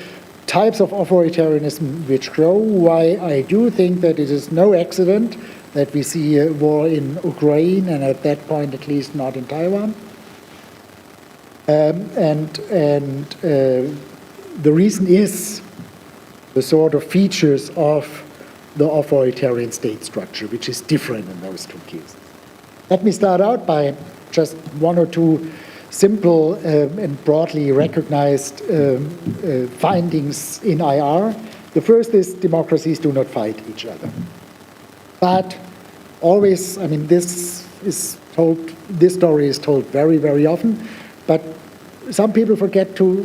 types of authoritarianism which grow, why I do think that it is no accident that we see a war in Ukraine, and at that point at least not in Taiwan. The reason is the sort of features of the authoritarian state structure, which is different in those two cases. Let me start out by just one or two simple and broadly recognized findings in IR. The first is democracies do not fight each other. But always, I mean, this story is told very, very often, but some people forget to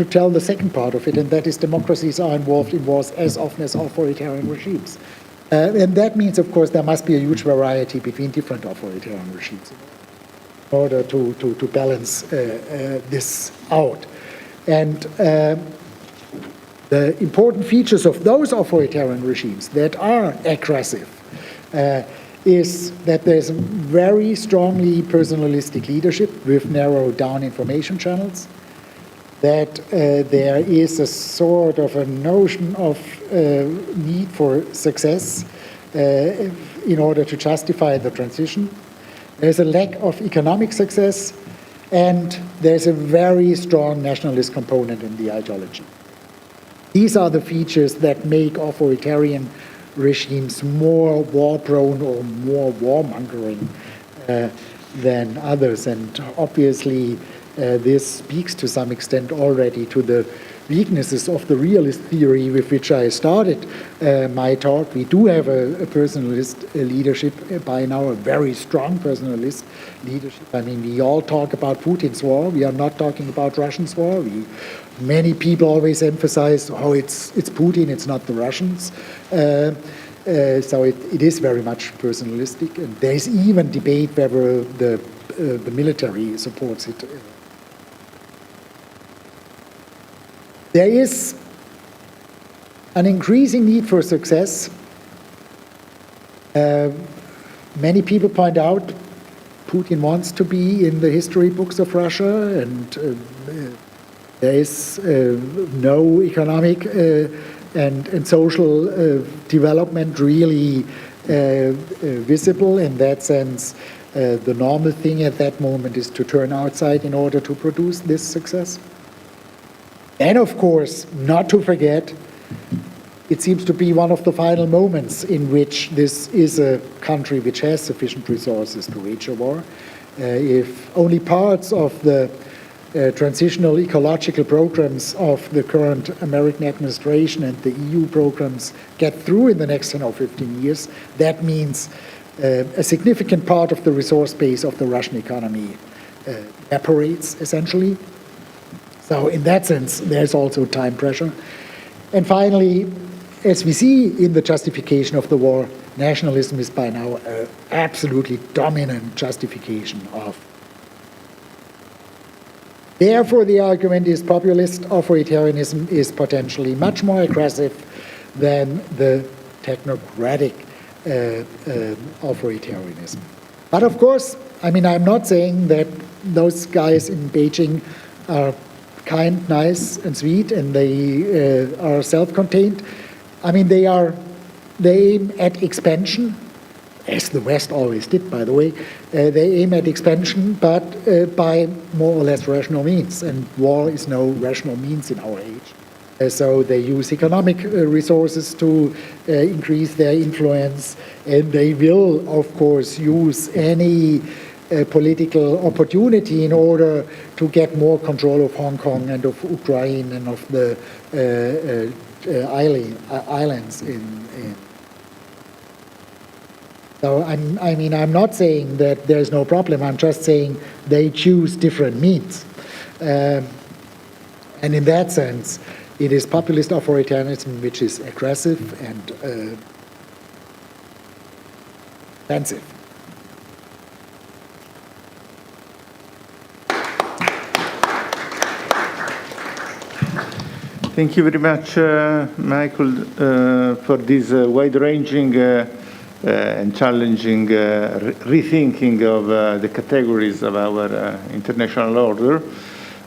tell the second part of it, and that is democracies are involved in wars as often as authoritarian regimes. And that means, of course, there must be a huge variety between different authoritarian regimes in order to balance this out. And the important features of those authoritarian regimes that are aggressive is that there's very strongly personalistic leadership with narrowed down information channels, that there is a sort of a notion of need for success in order to justify the transition. There's a lack of economic success, and there's a very strong nationalist component in the ideology. These are the features that make authoritarian regimes more war-prone or more warmongering than others. And obviously, this speaks to some extent already to the weaknesses of the realist theory with which I started my talk. We do have a personalist leadership by now, a very strong personalist leadership. I mean, we all talk about Putin's war. We are not talking about Russia's war. Many people always emphasize, oh, it's Putin, it's not the Russians. So it is very much personalistic, and there is even debate whether the military supports it. There is an increasing need for success. Many people point out Putin wants to be in the history books of Russia, and there is no economic and social development really visible. In that sense, the normal thing at that moment is to turn outside in order to produce this success. And of course, not to forget, it seems to be one of the final moments in which this is a country which has sufficient resources to wage a war. If only parts of the transitional ecological programs of the current American administration and the EU programs get through in the next 10 or 15 years, that means a significant part of the resource base of the Russian economy evaporates, essentially. So in that sense, there's also time pressure. And finally, as we see in the justification of the war, nationalism is by now an absolutely dominant justification of. Therefore, the argument is populist authoritarianism is potentially much more aggressive than the technocratic authoritarianism. But of course, I mean, I'm not saying that those guys in Beijing are kind, nice, and sweet, and they are self-contained. I mean, they aim at expansion, as the West always did, by the way. They aim at expansion, but by more or less rational means, and war is no rational means in our age. So they use economic resources to increase their influence, and they will, of course, use any political opportunity in order to get more control of Hong Kong and of Ukraine and of the islands in. So I'm not saying that there's no problem. I'm just saying they choose different means. And in that sense, it is populist authoritarianism which is aggressive and offensive. Thank you very much, Michael, for this wide-ranging and challenging rethinking of the categories of our international order.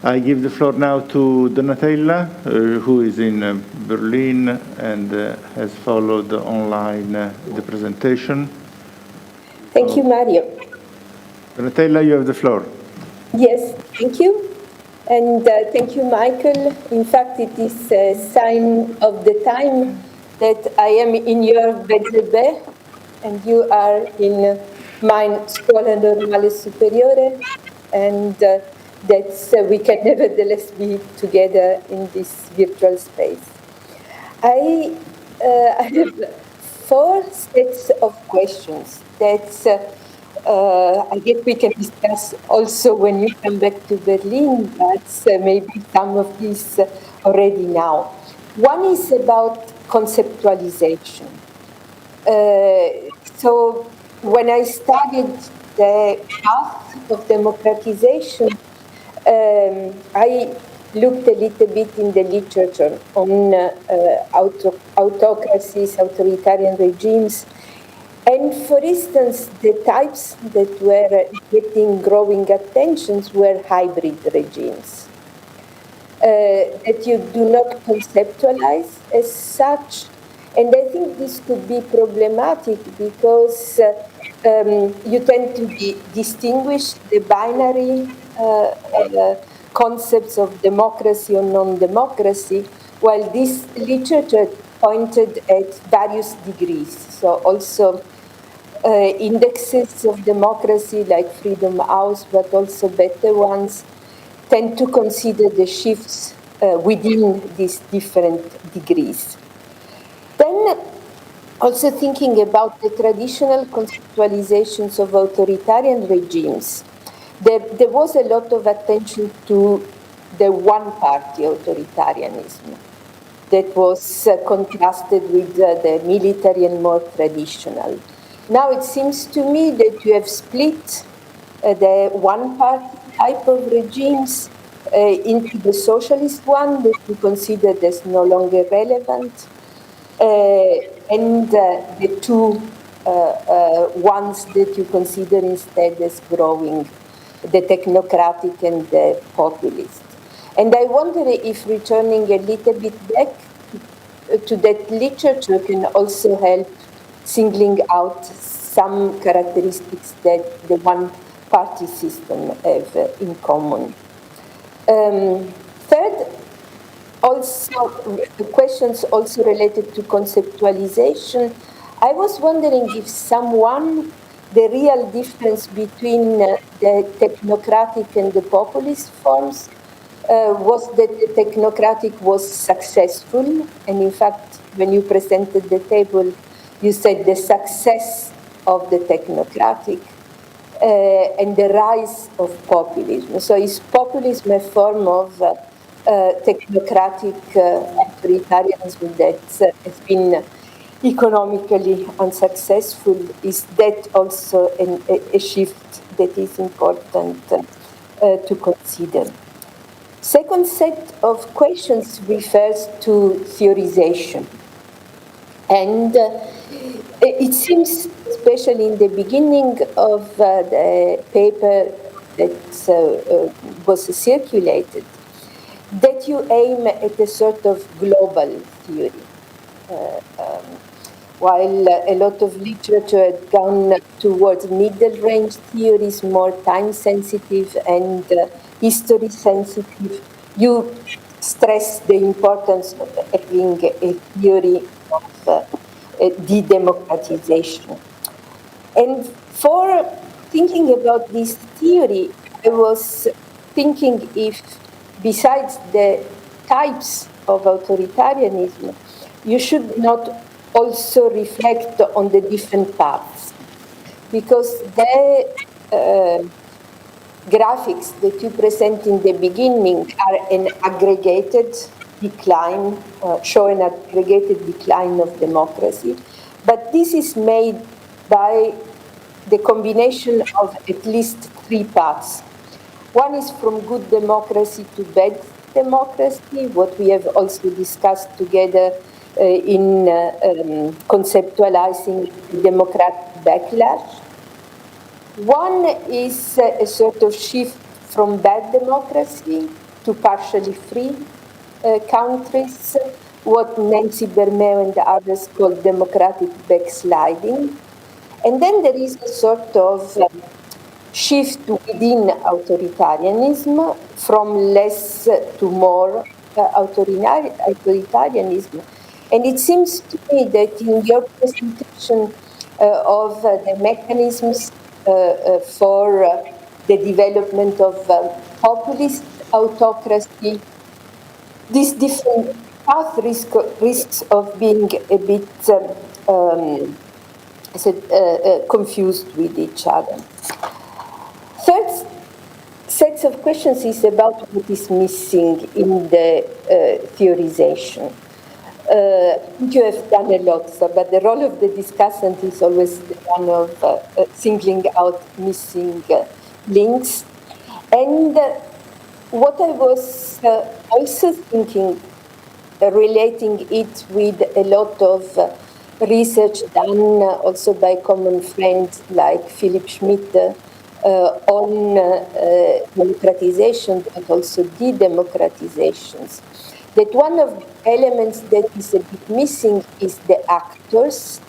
I give the floor now to Donatella, who is in Berlin and has followed online the presentation. Thank you, Mario. Donatella, you have the floor. Yes, thank you. And thank you, Michael. In fact, it is a sign of the time that I am in your Bezzebe and you are in mine Scuola Normale Superiore, and that we can nevertheless be together in this virtual space. I have 4 sets of questions that I guess we can discuss also when you come back to Berlin, but maybe some of these already now. One is about conceptualization. So when I studied the path of democratization, I looked a little bit in the literature on autocracies, authoritarian regimes. And for instance, the types that were getting growing attentions were hybrid regimes that you do not conceptualize as such. And I think this could be problematic because you tend to distinguish the binary concepts of democracy or non-democracy, while this literature pointed at various degrees. So also indexes of democracy like Freedom House, but also better ones, tend to consider the shifts within these different degrees. Then, also thinking about the traditional conceptualizations of authoritarian regimes, there was a lot of attention to the one-party authoritarianism that was contrasted with the military and more traditional. Now it seems to me that you have split the one-party type of regimes into the socialist one that you consider as no longer relevant, and the two ones that you consider instead as growing, the technocratic and the populist. And I wonder if returning a little bit back to that literature can also help singling out some characteristics that the one-party system have in common. Third, also questions also related to conceptualization. I was wondering if the real difference between the technocratic and the populist forms was that the technocratic was successful, and in fact, when you presented the table, you said the success of the technocratic and the rise of populism. So is populism a form of technocratic authoritarianism that has been economically unsuccessful? Is that also a shift that is important to consider? Second set of questions refers to theorization. And it seems, especially in the beginning of the paper that was circulated, that you aim at a sort of global theory. While a lot of literature had gone towards middle-range theories, more time-sensitive and history-sensitive, you stress the importance of having a theory of de-democratization. And for thinking about this theory, I was thinking if, besides the types of authoritarianism, you should not also reflect on the different paths. because the graphics that you present in the beginning are an aggregated decline, show an aggregated decline of democracy, but this is made by the combination of at least three paths. One is from good democracy to bad democracy, what we have also discussed together in conceptualizing democratic backlash. One is a sort of shift from bad democracy to partially free countries, what Nancy Bermeo and others call democratic backsliding. And then there is a sort of shift within authoritarianism, from less to more authoritarianism. And it seems to me that in your presentation of the mechanisms for the development of populist autocracy, these different paths risks of being a bit confused with each other. Third set of questions is about what is missing in the theorization. You have done a lot, but the role of the discussant is always the one of singling out missing links. And what I was also thinking, relating it with a lot of research done also by common friends like Philip Schmidt on democratization, but also de-democratizations, that one of the elements that is a bit missing is the actors,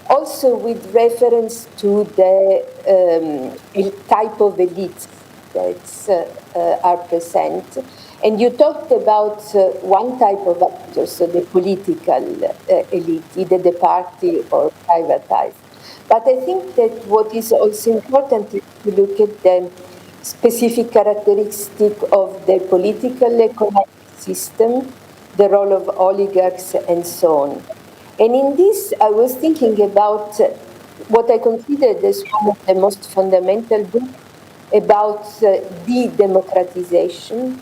also with reference to the type of elites that are present. And you talked about one type of actors, so the political elite, either the party or privatized. But I think that what is also important is to look at the specific characteristic of the political economic system, the role of oligarchs, and so on. And in this, I was thinking about what I considered as one of the most fundamental books about de-democratization,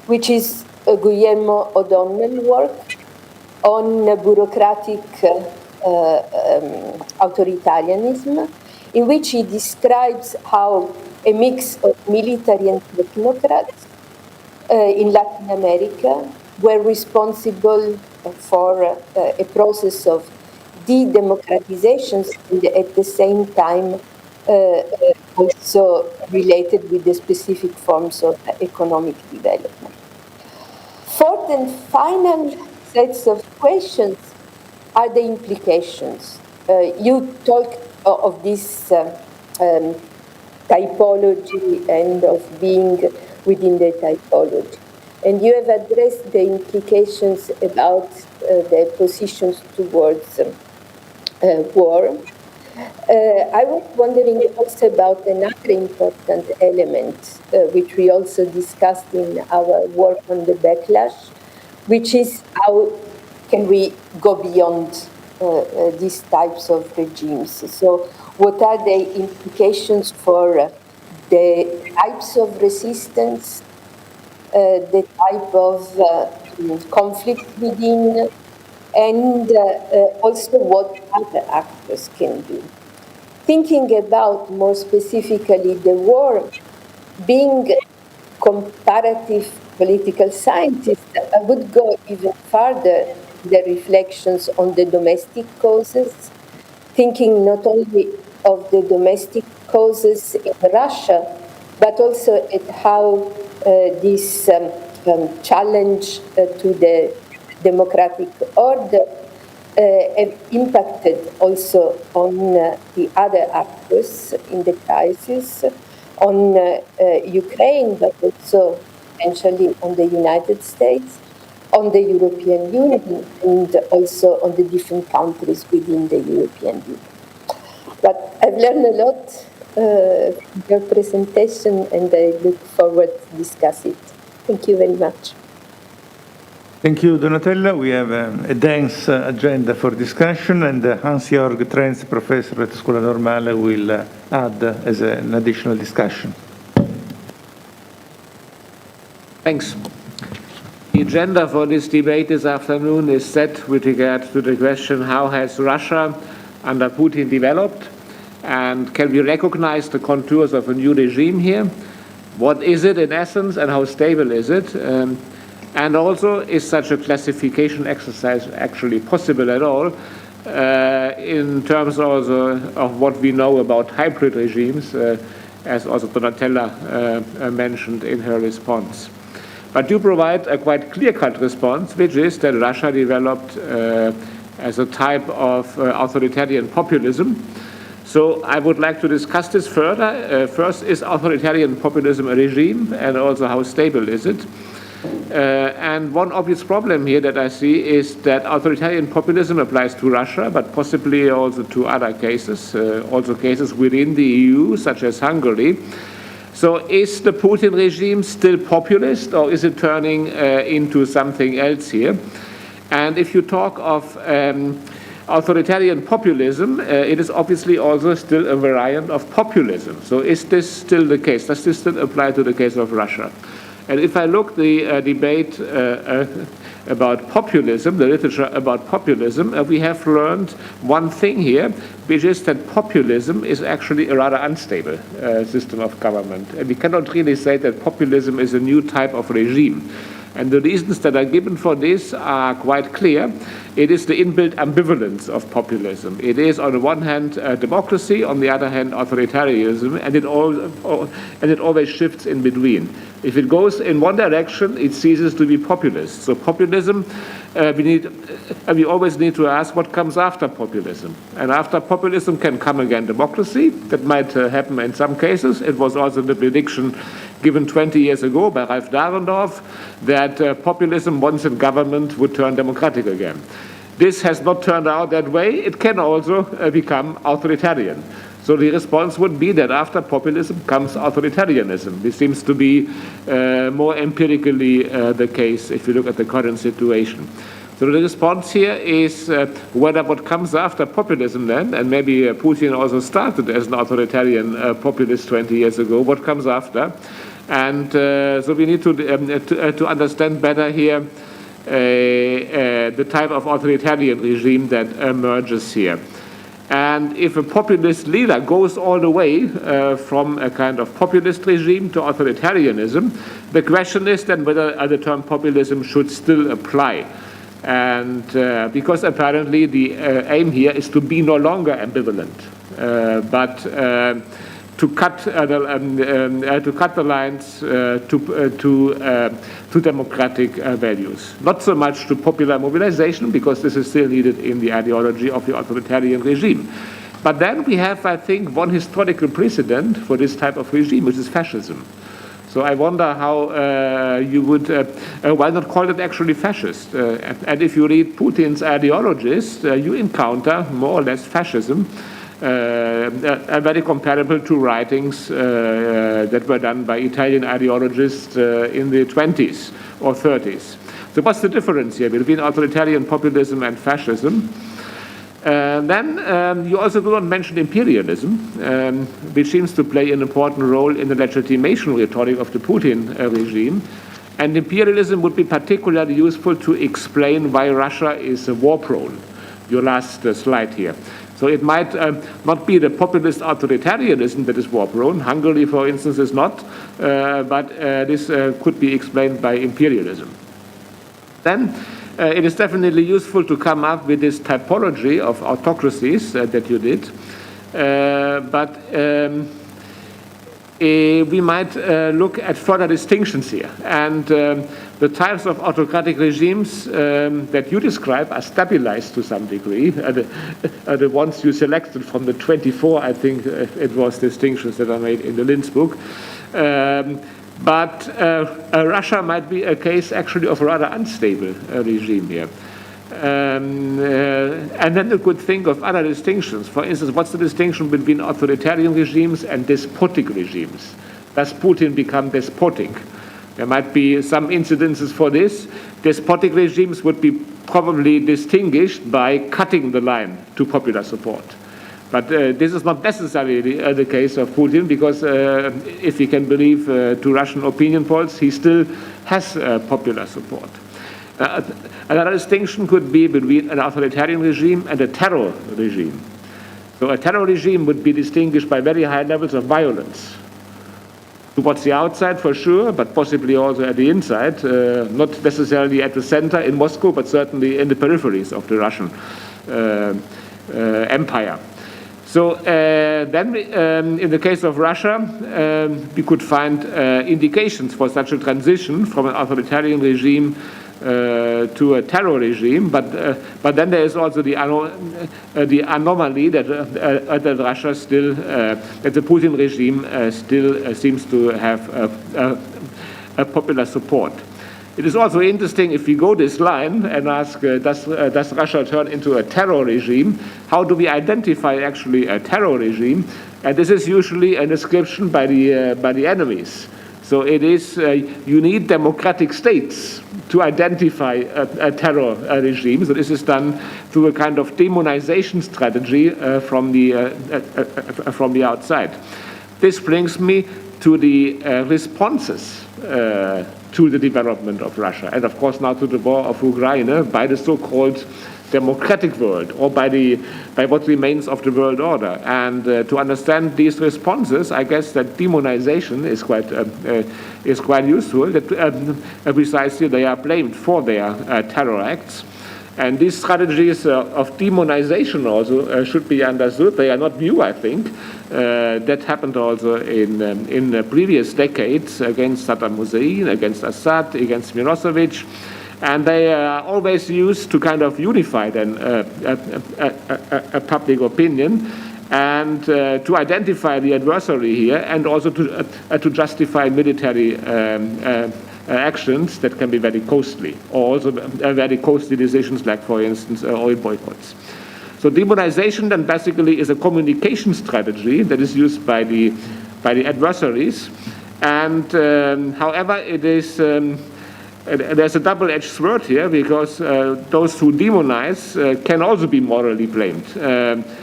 which is a Guillermo O'Donnell work on bureaucratic authoritarianism, in which he describes how a mix of military and technocrats in Latin America were responsible for a process of de-democratizations and at the same time also related with the specific forms of economic development. Fourth and final sets of questions are the implications. You talked of this typology and of being within the typology. And you have addressed the implications about the positions towards war. I was wondering also about another important element, which we also discussed in our work on the backlash, which is how can we go beyond these types of regimes. So what are the implications for the types of resistance, the type of conflict within, and also what other actors can do. Thinking about more specifically the war, being comparative political scientist, I would go even further the reflections on the domestic causes, thinking not only of the domestic causes in Russia, but also at how this challenge to the democratic order have impacted also on the other actors in the crisis, on Ukraine, but also potentially on the United States, on the European Union, and also on the different countries within the European Union. But I've learned a lot from your presentation, and I look forward to discuss it. Thank you very much. Thank you, Donatella. We have a dense agenda for discussion, and Hans-Jörg Trenz, professor at Scuola Normale, will add as an additional discussion. Thanks. The agenda for this debate this afternoon is set with regard to the question, how has Russia under Putin developed, and can we recognize the contours of a new regime here? What is it in essence, and how stable is it? And also, is such a classification exercise actually possible at all in terms also of what we know about hybrid regimes, as also Donatella mentioned in her response. But you provide a quite clear-cut response, which is that Russia developed as a type of authoritarian populism. So I would like to discuss this further. First, is authoritarian populism a regime, and also how stable is it? And one obvious problem here that I see is that authoritarian populism applies to Russia, but possibly also to other cases, also cases within the EU, such as Hungary. So is the Putin regime still populist, or is it turning into something else here? And if you talk of authoritarian populism, it is obviously also still a variant of populism. So is this still the case? Does this still apply to the case of Russia? And if I look the debate about populism, the literature about populism, we have learned one thing here, which is that populism is actually a rather unstable system of government. And we cannot really say that populism is a new type of regime. And the reasons that are given for this are quite clear. It is the inbuilt ambivalence of populism. It is, on the one hand, democracy, on the other hand, authoritarianism, and it always shifts in between. If it goes in one direction, it ceases to be populist. So populism, we always need to ask what comes after populism. And after populism can come again democracy. That might happen in some cases. It was also the prediction given 20 years ago by Ralph Dahrendorf that populism, once in government, would turn democratic again. This has not turned out that way. It can also become authoritarian. So the response would be that after populism comes authoritarianism. This seems to be more empirically the case if you look at the current situation. So the response here is whether what comes after populism then, and maybe Putin also started as an authoritarian populist 20 years ago, what comes after? And so we need to understand better here the type of authoritarian regime that emerges here. And if a populist leader goes all the way from a kind of populist regime to authoritarianism, the question is then whether the term populism should still apply. And because apparently the aim here is to be no longer ambivalent, but to cut the lines to democratic values. Not so much to popular mobilization, because this is still needed in the ideology of the authoritarian regime. But then we have, I think, one historical precedent for this type of regime, which is fascism. So I wonder how you would, why not call it actually fascist? And if you read Putin's ideologies, you encounter more or less fascism, very comparable to writings that were done by Italian ideologists in the 20s or 30s. So what's the difference here between authoritarian populism and fascism? Then you also do not mention imperialism, which seems to play an important role in the legitimation rhetoric of the Putin regime. And imperialism would be particularly useful to explain why Russia is war-prone. Your last slide here. So it might not be the populist authoritarianism that is war-prone. Hungary, for instance, is not, but this could be explained by imperialism. Then it is definitely useful to come up with this typology of autocracies that you did, but we might look at further distinctions here. And the types of autocratic regimes that you describe are stabilized to some degree. The ones you selected from the 24, I think it was distinctions that are made in the Linz book. But Russia might be a case actually of a rather unstable regime here. And then you could think of other distinctions. For instance, what's the distinction between authoritarian regimes and despotic regimes? Does Putin become despotic? There might be some incidences for this. Despotic regimes would be probably distinguished by cutting the line to popular support. But this is not necessarily the case of Putin, because if we can believe to Russian opinion polls, he still has popular support. Another distinction could be between an authoritarian regime and a terror regime. So a terror regime would be distinguished by very high levels of violence. Towards the outside, for sure, but possibly also at the inside, not necessarily at the center in Moscow, but certainly in the peripheries of the Russian empire. So then, in the case of Russia, we could find indications for such a transition from an authoritarian regime to a terror regime, but then there is also the anomaly that Russia still, that the Putin regime still seems to have a popular support. It is also interesting if we go this line and ask, does Russia turn into a terror regime? How do we identify actually a terror regime? And this is usually a description by the enemies. So it is, you need democratic states to identify a terror regime. So this is done through a kind of demonization strategy from the outside. This brings me to the responses to the development of Russia, and of course now to the war of Ukraine by the so-called democratic world, or by what remains of the world order. And to understand these responses, I guess that demonization is quite useful. That precisely they are blamed for their terror acts. And these strategies of demonization also should be understood. They are not new, I think. That happened also in previous decades against Saddam Hussein, against Assad, against Milosevic. And they are always used to kind of unify then a public opinion and to identify the adversary here, and also to justify military actions that can be very costly, or also very costly decisions like, for instance, oil boycotts. So demonization then basically is a communication strategy that is used by the adversaries, and however it is. There's a double-edged sword here, because those who demonize can also be morally blamed.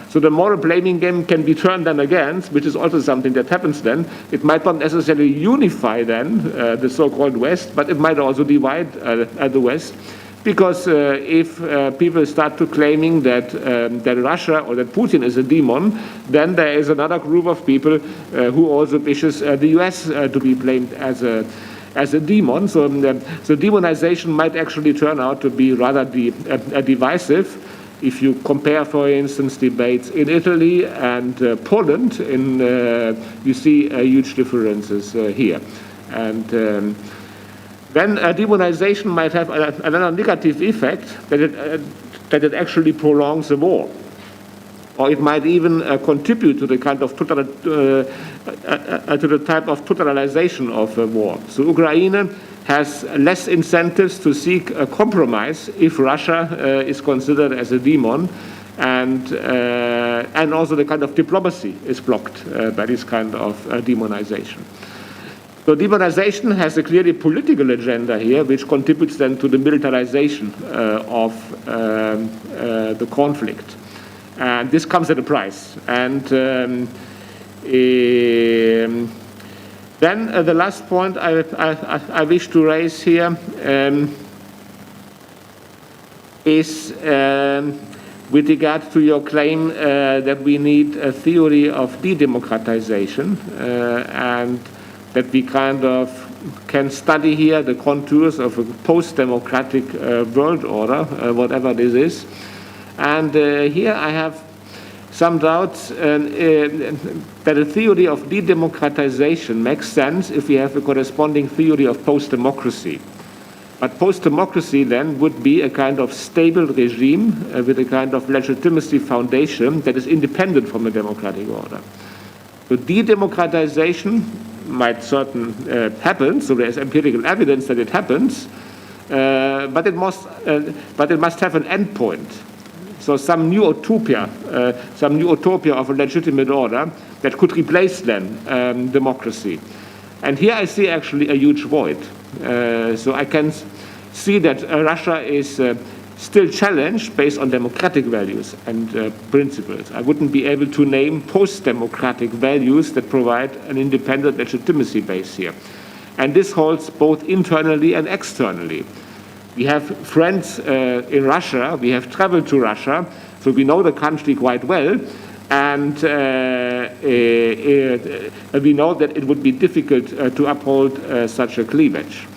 So the moral blaming game can be turned then against, which is also something that happens then. It might not necessarily unify then the so-called West, but it might also divide the West. Because if people start to claiming that Russia or that Putin is a demon, then there is another group of people who also wishes the US to be blamed as a demon. So demonization might actually turn out to be rather divisive. If you compare, for instance, debates in Italy and Poland, you see huge differences here. And then demonization might have another negative effect, that it actually prolongs the war. Or it might even contribute to the kind of to the type of totalization of war. So Ukraine has less incentives to seek a compromise if Russia is considered as a demon, and also the kind of diplomacy is blocked by this kind of demonization. So demonization has a clearly political agenda here, which contributes then to the militarization of the conflict. And this comes at a price. And then the last point I wish to raise here is with regard to your claim that we need a theory of de-democratization, and that we kind of can study here the contours of a post-democratic world order, whatever this is. And here I have some doubts that a theory of de-democratization makes sense if we have a corresponding theory of post-democracy. But post-democracy then would be a kind of stable regime with a kind of legitimacy foundation that is independent from the democratic order. So de-democratization might happen, so there is empirical evidence that it happens, but it must have an endpoint. So some new utopia of a legitimate order that could replace then democracy. And here I see actually a huge void. So I can see that Russia is still challenged based on democratic values and principles. I wouldn't be able to name post-democratic values that provide an independent legitimacy base here. And this holds both internally and externally. We have friends in Russia, we have traveled to Russia, so we know the country quite well, and we know that it would be difficult to uphold such a cleavage.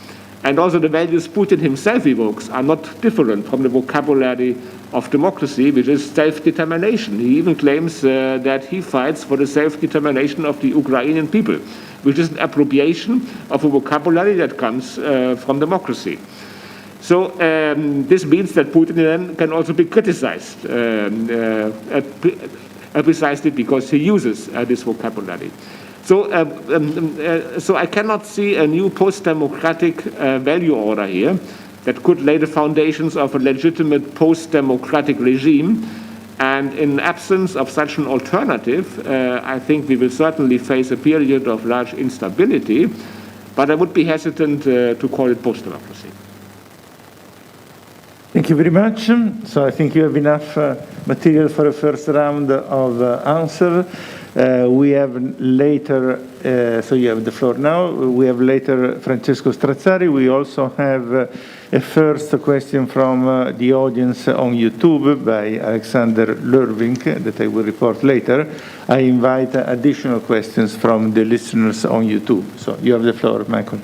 And also the values Putin himself evokes are not different from the vocabulary of democracy, which is self-determination. He even claims that he fights for the self-determination of the Ukrainian people, which is an appropriation of a vocabulary that comes from democracy. So this means that Putin then can also be criticized precisely because he uses this vocabulary. So I cannot see a new post-democratic value order here that could lay the foundations of a legitimate post-democratic regime. And in absence of such an alternative, I think we will certainly face a period of large instability, but I would be hesitant to call it post-democracy. Thank you very much. So I think you have enough material for a first round of answer. We have later, so you have the floor now. We have later Francesco Strazzari. We also have a first question from the audience on YouTube by Alexander Lervink that I will report later. I invite additional questions from the listeners on YouTube. So you have the floor, Michael.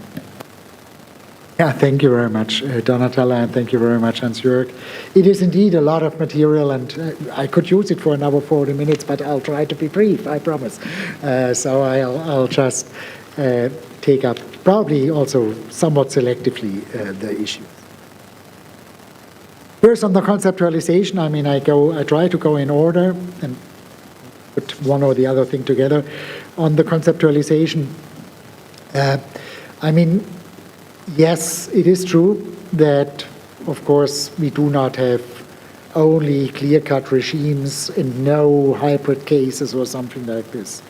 Yeah, thank you very much, Donatella, and thank you very much, Hans-Jörg. It is indeed a lot of material, and I could use it for another 40 minutes, but I'll try to be brief, I promise. So I'll just take up, probably also somewhat selectively, the issue. First, on the conceptualization, I mean, I try to go in order and put one or the other thing together. On the conceptualization, I mean, yes, it is true that, of course, we do not have only clear-cut regimes and no hybrid cases or something like this.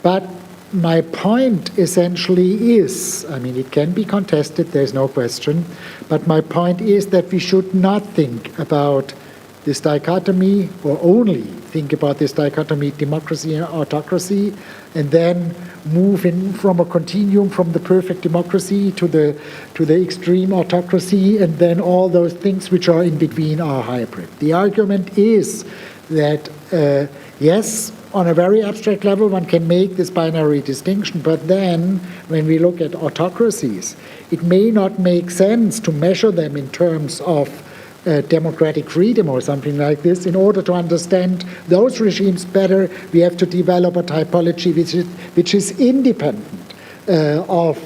But my point essentially is, I mean, it can be contested, there's no question, but my point is that we should not think about this dichotomy, or only think about this dichotomy, democracy and autocracy, and then move in from a continuum from the perfect democracy to the extreme autocracy, and then all those things which are in between are hybrid. The argument is that, yes, on a very abstract level, one can make this binary distinction, but then when we look at autocracies, it may not make sense to measure them in terms of democratic freedom or something like this. In order to understand those regimes better, we have to develop a typology which is independent of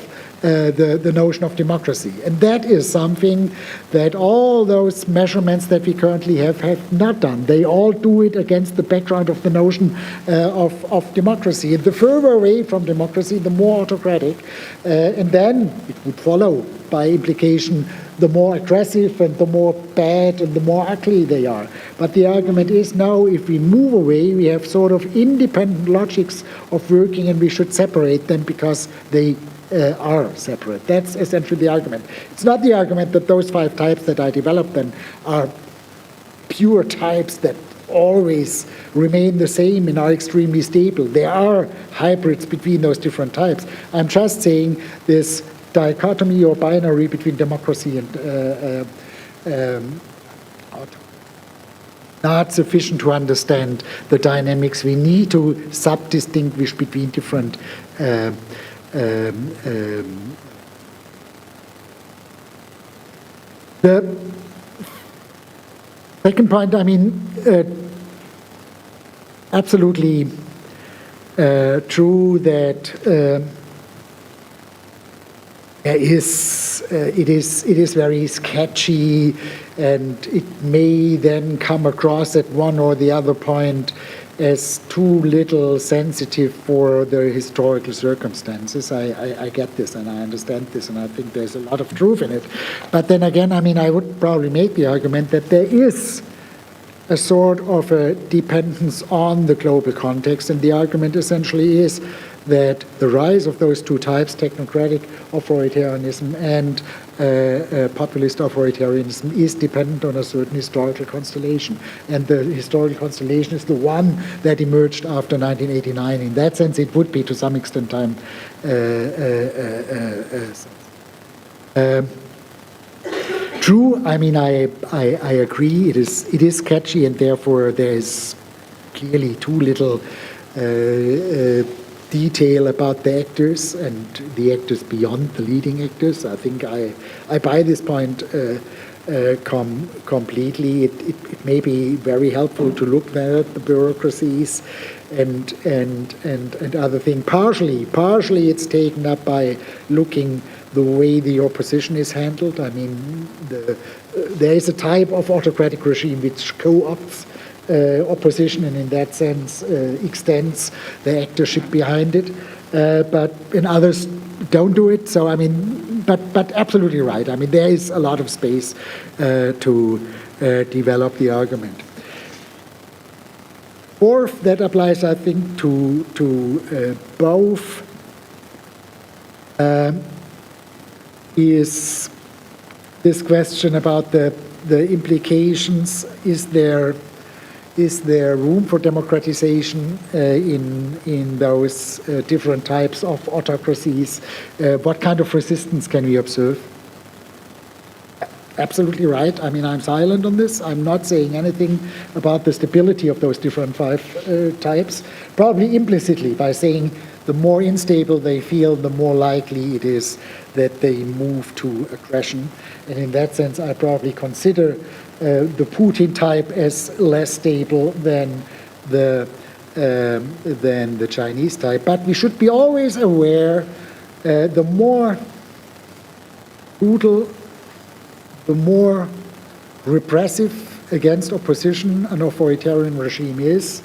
the notion of democracy. And that is something that all those measurements that we currently have not done. They all do it against the background of the notion of democracy. And the further away from democracy, the more autocratic. And then it would follow, by implication, the more aggressive and the more bad and the more ugly they are. But the argument is now, if we move away, we have sort of independent logics of working, and we should separate them because they are separate. That's essentially the argument. It's not the argument that those 5 types that I developed then are pure types that always remain the same and are extremely stable. There are hybrids between those different types. I'm just saying this dichotomy or binary between democracy and not sufficient to understand the dynamics. We need to sub-distinguish between different the second point, I mean, absolutely true that it is very sketchy, and it may then come across at one or the other point as too little sensitive for the historical circumstances. I get this and I understand this, and I think there's a lot of truth in it. But then again, I mean, I would probably make the argument that there is a sort of a dependence on the global context, and the argument essentially is that the rise of those two types, technocratic authoritarianism and populist authoritarianism, is dependent on a certain historical constellation. And the historical constellation is the one that emerged after 1989. In that sense, it would be to some extent time. True, I mean, I agree. It is catchy, and therefore there is clearly too little detail about the actors and the actors beyond the leading actors. I think I buy this point completely. It may be very helpful to look there at the bureaucracies and other things. Partially it's taken up by looking the way the opposition is handled. I mean, there is a type of autocratic regime which co-opts opposition, and in that sense extends the actorship behind it. But in others don't do it. So I mean, but absolutely right. I mean, there is a lot of space to develop the argument. Fourth, that applies, I think, to both. Is this question about the implications? Is there room for democratization in those different types of autocracies? What kind of resistance can we observe? Absolutely right. I mean, I'm silent on this. I'm not saying anything about the stability of those different five types, probably implicitly by saying the more unstable they feel, the more likely it is that they move to aggression. And in that sense, I probably consider the Putin type as less stable than the Chinese type. But we should be always aware, the more brutal, the more repressive against opposition an authoritarian regime is,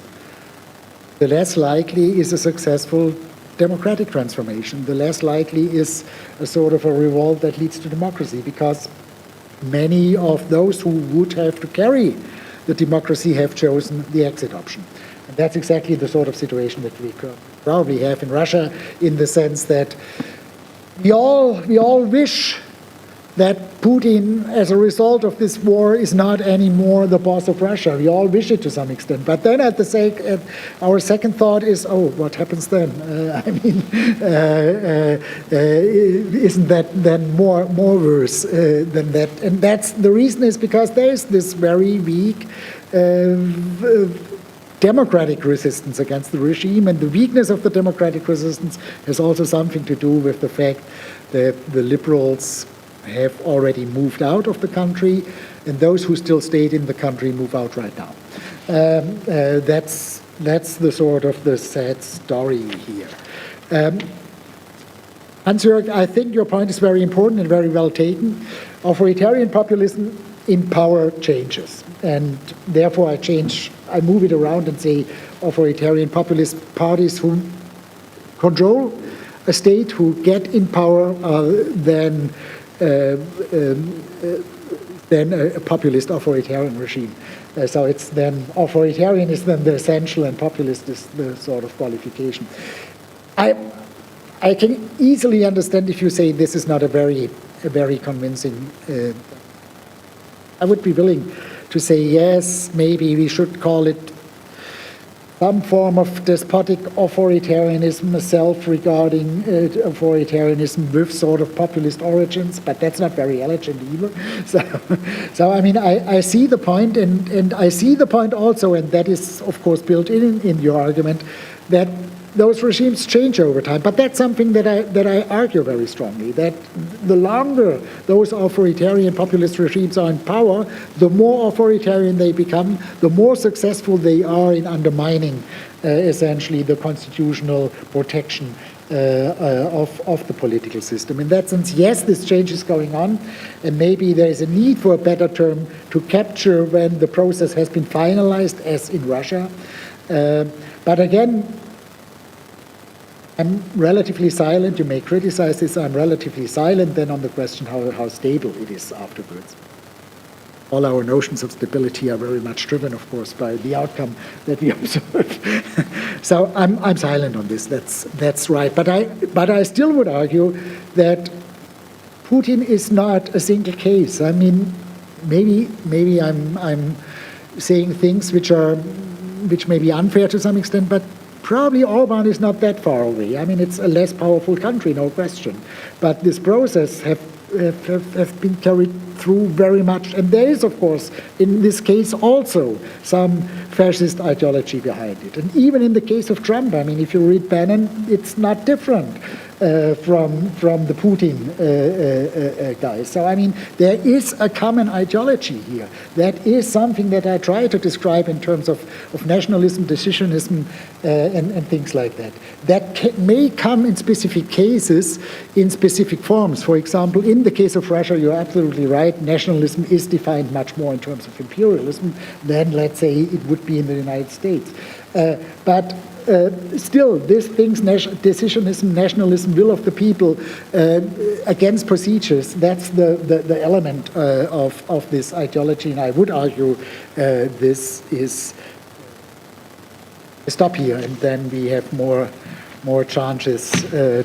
the less likely is a successful democratic transformation, the less likely is a sort of a revolt that leads to democracy, because many of those who would have to carry the democracy have chosen the exit option. And that's exactly the sort of situation that we probably have in Russia, in the sense that we all wish that Putin, as a result of this war, is not anymore the boss of Russia. We all wish it to some extent. But then our second thought is, oh, what happens then? Isn't that then more worse than that? And that's the reason is because there's this very weak democratic resistance against the regime, and the weakness of the democratic resistance has also something to do with the fact that the liberals have already moved out of the country, and those who still stayed in the country move out right now. That's the sort of the sad story here. Hans-Jörg, I think your point is very important and very well taken. Authoritarian populism in power changes, and therefore I move it around and say authoritarian populist parties who control a state, who get in power, then a populist authoritarian regime. So it's then authoritarian is then the essential, and populist is the sort of qualification. I can easily understand if you say this is not a very convincing. I would be willing to say yes, maybe we should call it some form of despotic authoritarianism, self-regarding authoritarianism with sort of populist origins, but that's not very elegant either. So I mean, I see the point, and I see the point also, and that is, of course, built in your argument, that those regimes change over time. But that's something that I argue very strongly, that the longer those authoritarian populist regimes are in power, the more authoritarian they become, the more successful they are in undermining essentially the constitutional protection of the political system. In that sense, yes, this change is going on, and maybe there is a need for a better term to capture when the process has been finalized, as in Russia. But again, I'm relatively silent. You may criticize this. I'm relatively silent then on the question how stable it is afterwards. all our notions of stability are very much driven, of course, by the outcome that we observe. So I'm silent on this. That's right. But I still would argue that Putin is not a single case. I mean, maybe I'm saying things which may be unfair to some extent, but probably Orban is not that far away. I mean, it's a less powerful country, no question. But this process have been carried through very much. And there is, of course, in this case also some fascist ideology behind it. And even in the case of Trump, I mean, if you read Bannon, it's not different from the Putin guys. So, I mean, there is a common ideology here. That is something that I try to describe in terms of nationalism, decisionism, and things like that. That may come in specific cases, in specific forms. For example, in the case of Russia, you're absolutely right, nationalism is defined much more in terms of imperialism than, let's say, it would be in the United States. But still, these things, decisionism, nationalism, will of the people against procedures, that's the element of this ideology. And I would argue this is a stop here, and then we have more chances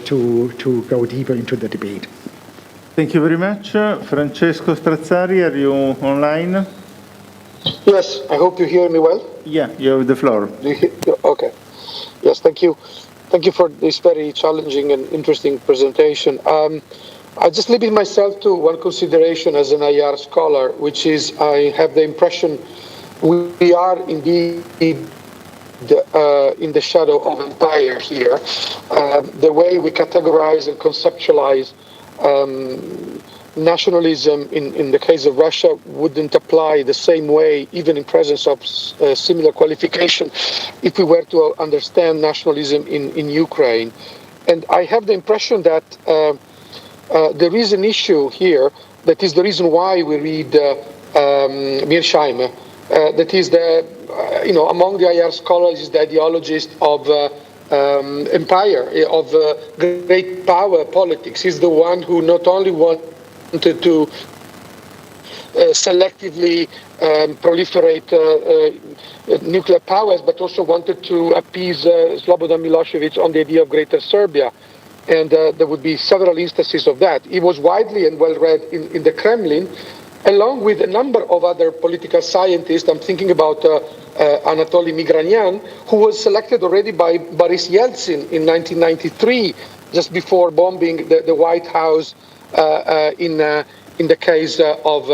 to go deeper into the debate. Thank you very much. Francesco Strazzari, are you online? Yes, I hope you hear me well. Yeah, you have the floor. Okay. Yes, thank you. Thank you for this very challenging and interesting presentation. I just limit myself to one consideration as an IR scholar, which is I have the impression we are indeed in the shadow of empire here. The way we categorize and conceptualize nationalism in the case of Russia wouldn't apply the same way, even in presence of similar qualification, if we were to understand nationalism in Ukraine. And I have the impression that there is an issue here that is the reason why we read Mearsheimer, that is among the IR scholars is the ideologist of empire, of great power politics. He's the one who not only wanted to selectively proliferate nuclear powers, but also wanted to appease Slobodan Milosevic on the idea of Greater Serbia. And there would be several instances of that. He was widely and well read in the Kremlin, along with a number of other political scientists. I'm thinking about Anatoly Migranyan, who was selected already by Boris Yeltsin in 1993, just before bombing the White House in the case of...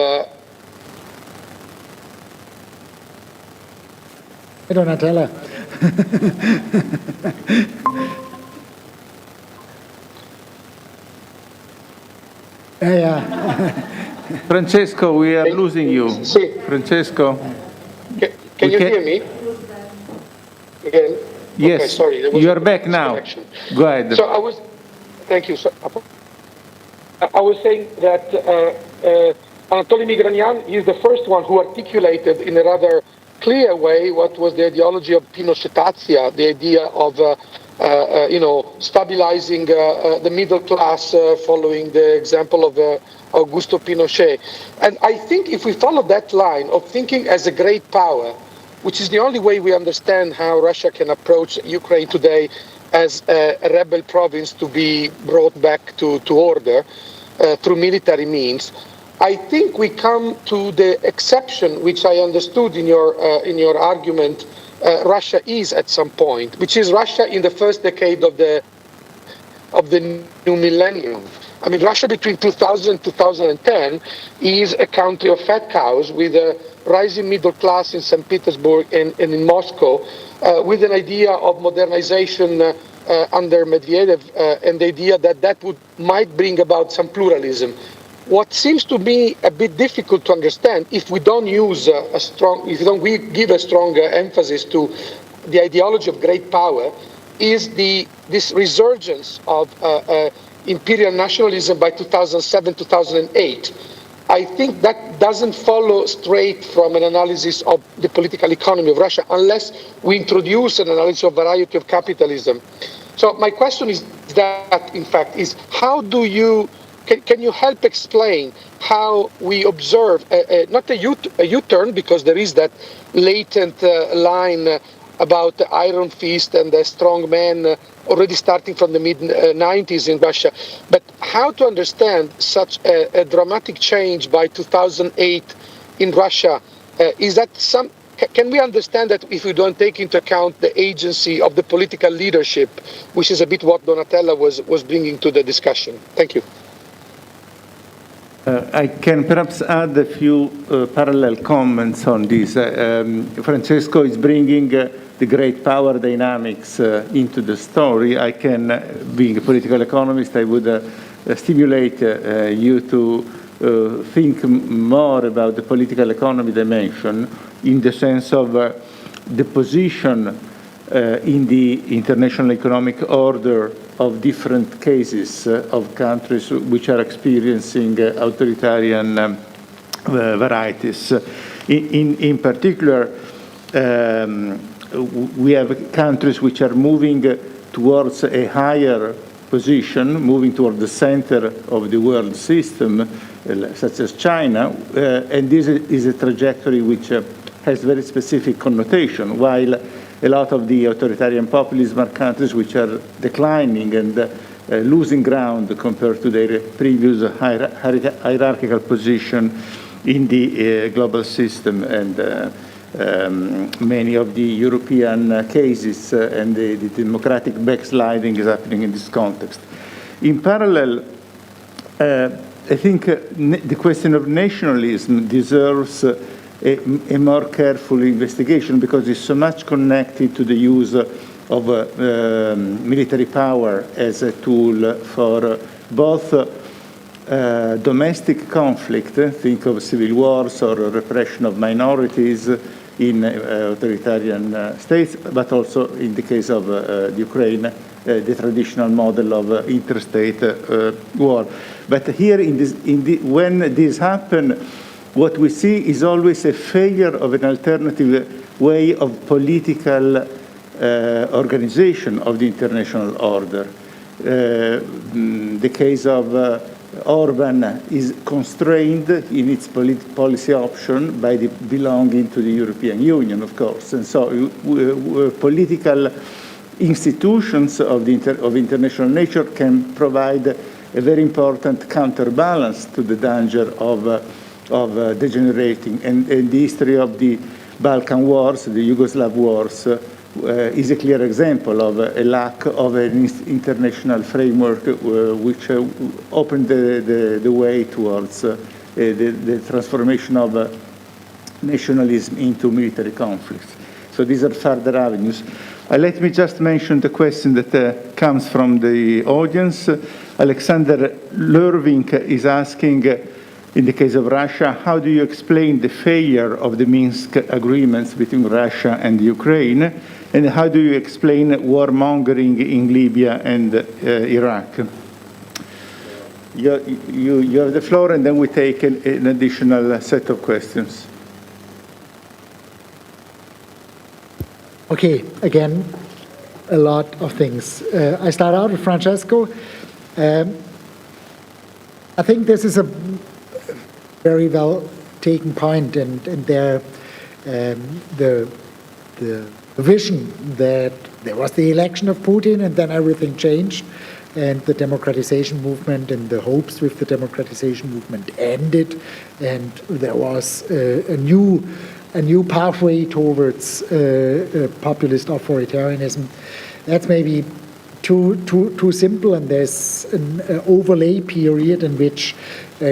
Donatella. Francesco, we are losing you. Sí. Francesco. Can you hear me? Again? Yes, okay, sorry, you are back now. Go ahead. So thank you. So, I was saying that Anatoly Migranyan is the first one who articulated in a rather clear way what was the ideology of Pinochetatia, the idea of stabilizing the middle class following the example of Augusto Pinochet. And I think if we follow that line of thinking as a great power, which is the only way we understand how Russia can approach Ukraine today as a rebel province to be brought back to order through military means, I think we come to the exception, which I understood in your argument, Russia is at some point, which is Russia in the first decade of the new millennium. I mean, Russia between 2000 and 2010 is a country of fat cows with a rising middle class in St. Petersburg and in Moscow, with an idea of modernization under Medvedev and the idea that might bring about some pluralism. What seems to be a bit difficult to understand, if we don't use we give a stronger emphasis to the ideology of great power, is this resurgence of imperial nationalism by 2007, 2008. I think that doesn't follow straight from an analysis of the political economy of Russia, unless we introduce an analysis of variety of capitalism. So my question is that, in fact, is how do you Can you help explain how we observe not a U-turn, because there is that latent line about the iron fist and the strong man already starting from the mid-90s in Russia, but how to understand such a dramatic change by 2008 in Russia? Is that can we understand that if we don't take into account the agency of the political leadership, which is a bit what Donatella was bringing to the discussion? Thank you. I can perhaps add a few parallel comments on this. Francesco is bringing the great power dynamics into the story. I can, being a political economist, I would stimulate you to think more about the political economy dimension in the sense of the position in the international economic order of different cases of countries which are experiencing authoritarian varieties. In particular, we have countries which are moving towards a higher position, moving toward the center of the world system, such as China, and this is a trajectory which has very specific connotation, while a lot of the authoritarian populism are countries which are declining and losing ground compared to their previous hierarchical position in the global system, and many of the European cases and the democratic backsliding is happening in this context. In parallel, I think the question of nationalism deserves a more careful investigation because it's so much connected to the use of military power as a tool for both domestic conflict, think of civil wars or repression of minorities in authoritarian states, but also in the case of Ukraine, the traditional model of interstate war. But here, when this happens, what we see is always a failure of an alternative way of political organization of the international order. The case of Orban is constrained in its policy option by the belonging to the European Union, of course. And so political institutions of international nature can provide a very important counterbalance to the danger of degenerating. And the history of the Balkan Wars, the Yugoslav Wars, is a clear example of a lack of an international framework which opened the way towards the transformation of nationalism into military conflicts. So these are further avenues. Let me just mention the question that comes from the audience. Alexander Lervink is asking, in the case of Russia, how do you explain the failure of the Minsk agreements between Russia and Ukraine? And how do you explain warmongering in Libya and Iraq? You have the floor, and then we take an additional set of questions. Okay, again, a lot of things. I start out with Francesco. I think this is a very well taken point, and there the vision that there was the election of Putin and then everything changed and the democratization movement and the hopes with the democratization movement ended, and there was a new pathway towards populist authoritarianism. That's maybe too simple, and there's an overlay period in which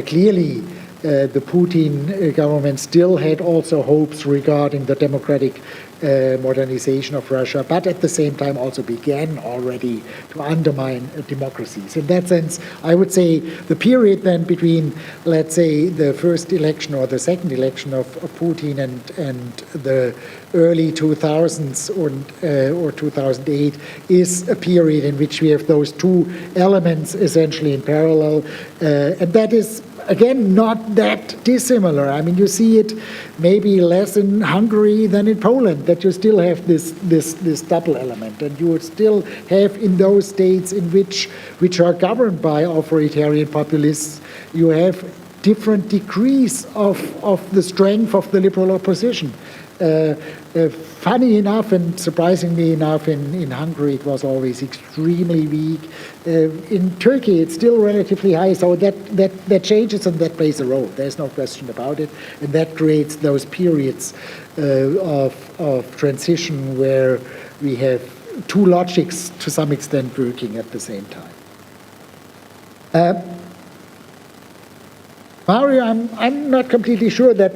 clearly the Putin government still had also hopes regarding the democratic modernization of Russia, but at the same time also began already to undermine democracies. In that sense, I would say the period then between, let's say, the first election or the second election of Putin and the early 2000s or 2008 is a period in which we have those two elements essentially in parallel, and that is, again, not that dissimilar. I mean, you see it maybe less in Hungary than in Poland, that you still have this double element, and you would still have in those states in which are governed by authoritarian populists, you have different degrees of the strength of the liberal opposition. Funny enough, and surprisingly enough, in Hungary it was always extremely weak. In Turkey it's still relatively high, so that changes and that plays a role. There's no question about it, and that creates those periods of transition where we have two logics to some extent working at the same time. Mario, I'm not completely sure that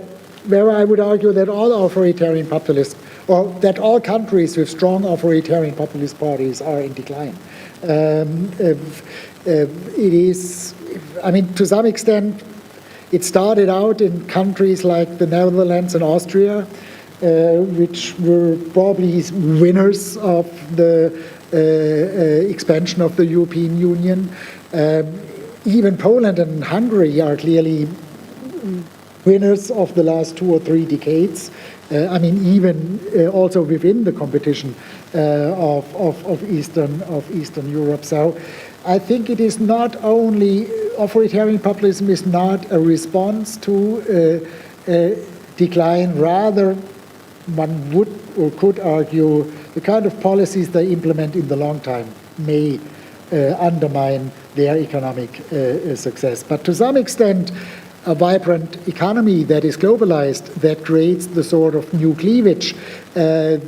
where I would argue that all authoritarian populists, or that all countries with strong authoritarian populist parties are in decline. It is, I mean, to some extent, it started out in countries like the Netherlands and Austria, which were probably winners of the expansion of the European Union. Even Poland and Hungary are clearly winners of the last 2 or 3 decades. I mean, even also within the competition of Eastern Europe. So I think it is not only, authoritarian populism is not a response to decline, rather one would or could argue the kind of policies they implement in the long time may undermine their economic success. But to some extent, a vibrant economy that is globalized, that creates the sort of new cleavage, and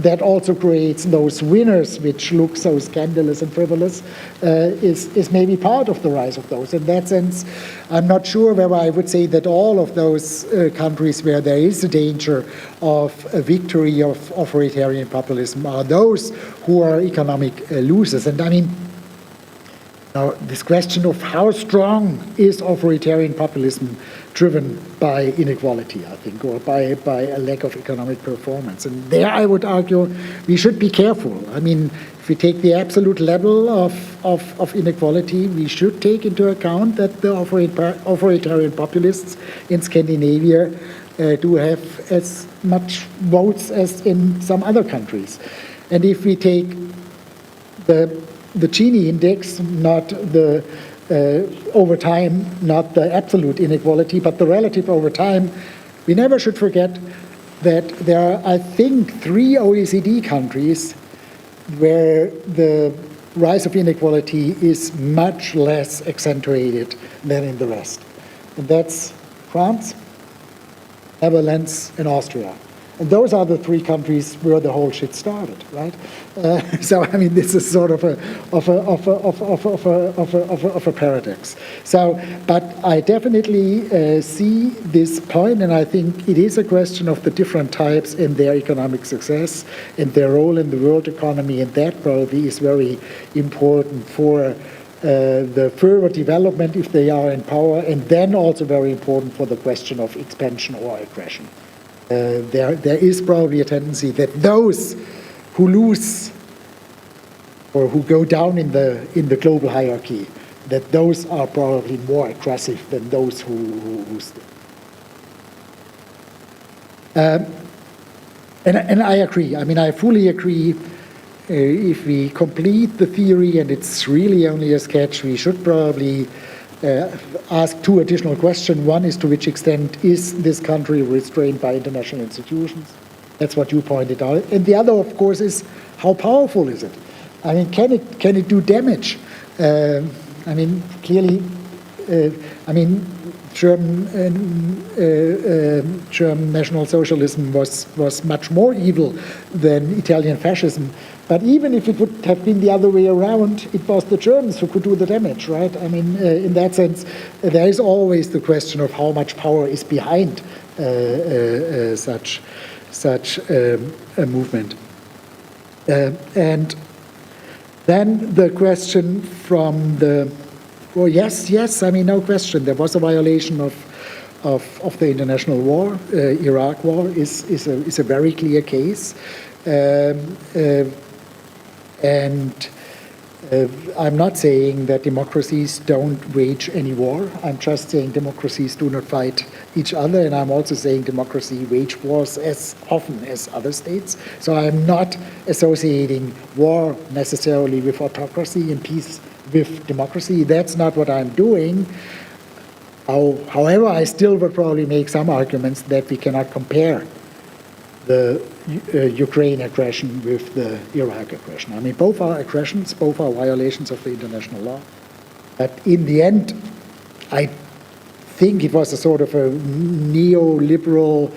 that also creates those winners which look so scandalous and frivolous, is maybe part of the rise of those. In that sense, I'm not sure whether I would say that all of those countries where there is a danger of a victory of authoritarian populism are those who are economic losers. And I mean, now, this question of how strong is authoritarian populism driven by inequality, I think, or by a lack of economic performance. And there I would argue we should be careful. I mean, if we take the absolute level of inequality, we should take into account that the authoritarian populists in Scandinavia do have as much votes as in some other countries. And if we take the Gini index, not the over time, not the absolute inequality, but the relative over time, we never should forget that there are, I think, 3 OECD countries where the rise of inequality is much less accentuated than in the rest. And that's France, Netherlands, and Austria. And those are the 3 countries where the whole shit started, right? So I mean, this is sort of a paradox. So, but I definitely see this point, and I think it is a question of the different types and their economic success and their role in the world economy, and that probably is very important for the further development if they are in power, and then also very important for the question of expansion or aggression. There is probably a tendency that those who lose or who go down in the global hierarchy, that those are probably more aggressive than those who stay. And I agree. I mean, I fully agree. If we complete the theory, and it's really only a sketch, we should probably ask 2 additional questions. One is, to which extent is this country restrained by international institutions? That's what you pointed out. And the other, of course, is how powerful is it? I mean, can it do damage? I mean, clearly, German National Socialism was much more evil than Italian fascism. But even if it would have been the other way around, it was the Germans who could do the damage, right? I mean, in that sense, there is always the question of how much power is behind such a movement. And then the question from the, well, yes, I mean, no question. There was a violation of the international law. Iraq war is a very clear case. And I'm not saying that democracies don't wage any war. I'm just saying democracies do not fight each other, and I'm also saying democracy wage wars as often as other states. So I'm not associating war necessarily with autocracy and peace with democracy. That's not what I'm doing. However, I still would probably make some arguments that we cannot compare the Ukraine aggression with the Iraq aggression. I mean, both are aggressions, both are violations of the international law. But in the end, I think it was a sort of a neoliberal,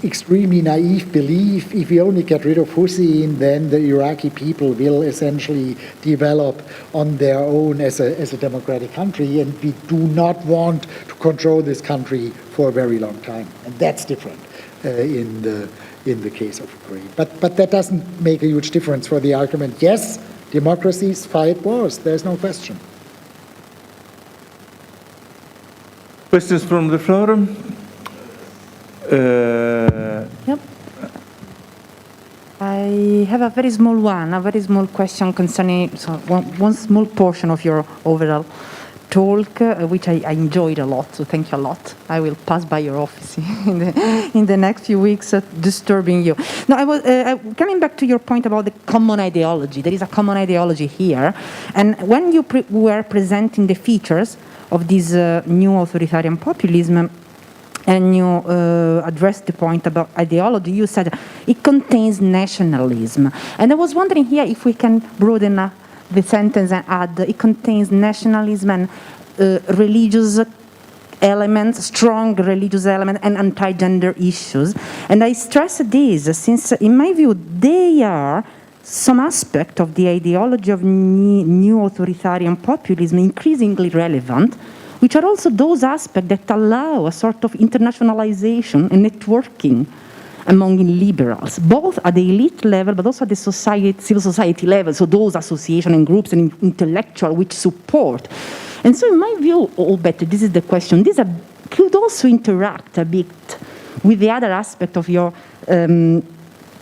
extremely naive belief. If we only get rid of Hussein, then the Iraqi people will essentially develop on their own as a democratic country, and we do not want to control this country for a very long time. And that's different in the case of Ukraine. But that doesn't make a huge difference for the argument. Yes, democracies fight wars, there's no question. Questions from the floor? Yep. I have a very small question concerning one small portion of your overall talk, which I enjoyed a lot, so thank you a lot. I will pass by your office in the next few weeks, disturbing you. No, I was coming back to your point about the common ideology. There is a common ideology here, and when you were presenting the features of this new authoritarian populism, and you addressed the point about ideology, you said it contains nationalism. And I was wondering here if we can broaden the sentence and add it contains nationalism and religious elements, strong religious elements, and anti-gender issues. And I stress this since, in my view, they are some aspect of the ideology of new authoritarian populism increasingly relevant, which are also those aspects that allow a sort of internationalization and networking among liberals, both at the elite level, but also at the civil society level, so those associations and groups and intellectuals which support. And so in my view, or better, this is the question, this could also interact a bit with the other aspect of your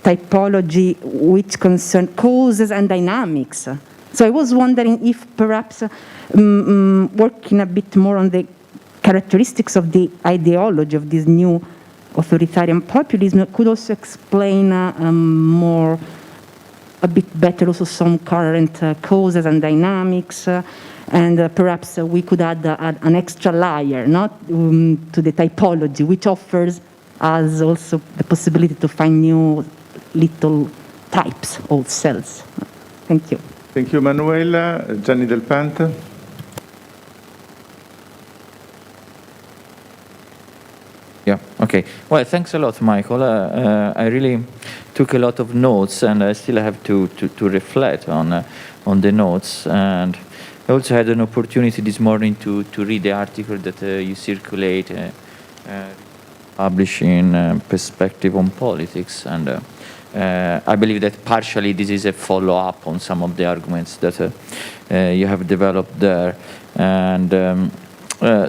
typology, which concern causes and dynamics. So I was wondering if perhaps working a bit more on the characteristics of the ideology of this new authoritarian populism could also explain a bit better also some current causes and dynamics, and perhaps we could add an extra layer, to the typology, which offers us also the possibility to find new little types of cells. Thank you. Thank you, Manuela. Gianni Del Panta. Yeah, okay. Well, thanks a lot, Michael. I really took a lot of notes, and I still have to reflect on the notes. And I also had an opportunity this morning to read the article that you circulate, publish in Perspective on Politics. And I believe that partially this is a follow-up on some of the arguments that you have developed there. And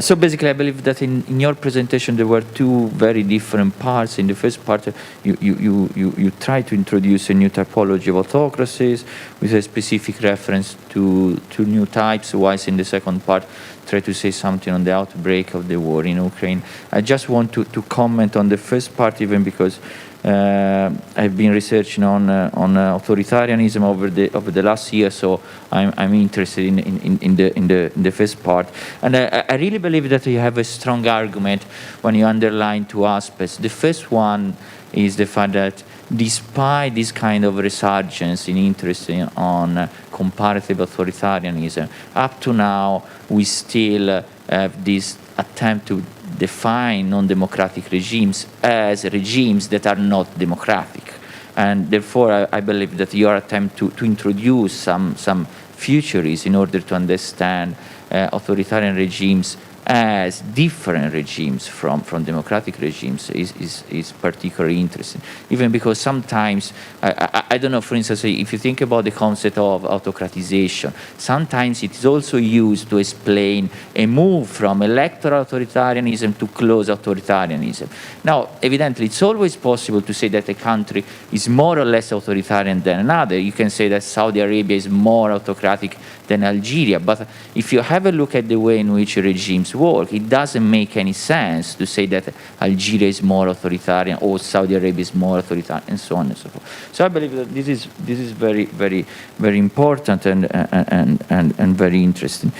so basically, I believe that in your presentation there were two very different parts. In the first part, you try to introduce a new typology of autocracies with a specific reference to new types, whilst in the second part, try to say something on the outbreak of the war in Ukraine. I just want to comment on the first part, even because I've been researching on authoritarianism over the last year, so I'm interested in the first part, and I really believe that you have a strong argument when you underline two aspects. The first one is the fact that despite this kind of resurgence in interest on comparative authoritarianism, up to now we still have this attempt to define non-democratic regimes as regimes that are not democratic. And therefore, I believe that your attempt to introduce some futurists in order to understand authoritarian regimes as different regimes from democratic regimes is particularly interesting. Even because sometimes, I don't know, for instance, if you think about the concept of autocratization, sometimes it is also used to explain a move from electoral authoritarianism to close authoritarianism. Now, evidently, it's always possible to say that a country is more or less authoritarian than another. You can say that Saudi Arabia is more autocratic than Algeria, but if you have a look at the way in which regimes work, it doesn't make any sense to say that Algeria is more authoritarian or Saudi Arabia is more authoritarian, and so on and so forth. So I believe that this is very, very, very important and very interesting.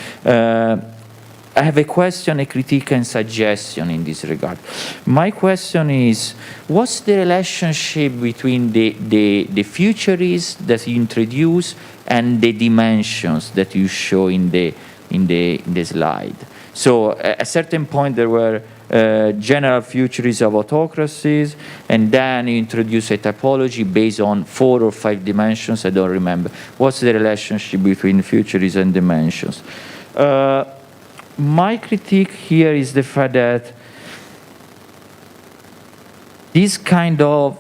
I have a question, a critique, and suggestion in this regard. My question is, what's the relationship between the futurists that you introduce and the dimensions that you show in the slide? So at a certain point there were general futurists of autocracies, and then you introduce a typology based on 4 or 5 dimensions, I don't remember. What's the relationship between futurists and dimensions? My critique here is the fact that these kind of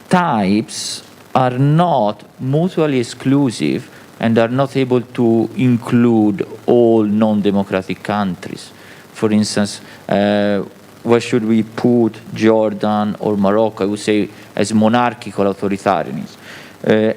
types are not mutually exclusive and are not able to include all non-democratic countries. For instance, where should we put Jordan or Morocco? I would say as monarchical authoritarianism.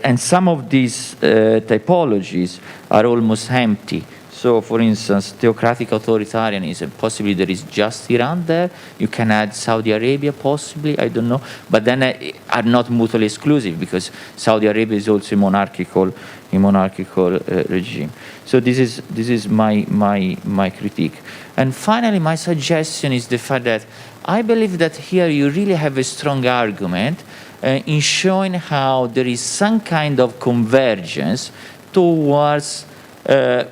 And some of these typologies are almost empty. So, for instance, theocratic authoritarianism, possibly there is just Iran there. You can add Saudi Arabia, possibly, I don't know. But then are not mutually exclusive, because Saudi Arabia is also a monarchical regime. So this is my critique. And finally, my suggestion is the fact that I believe that here you really have a strong argument in showing how there is some kind of convergence towards.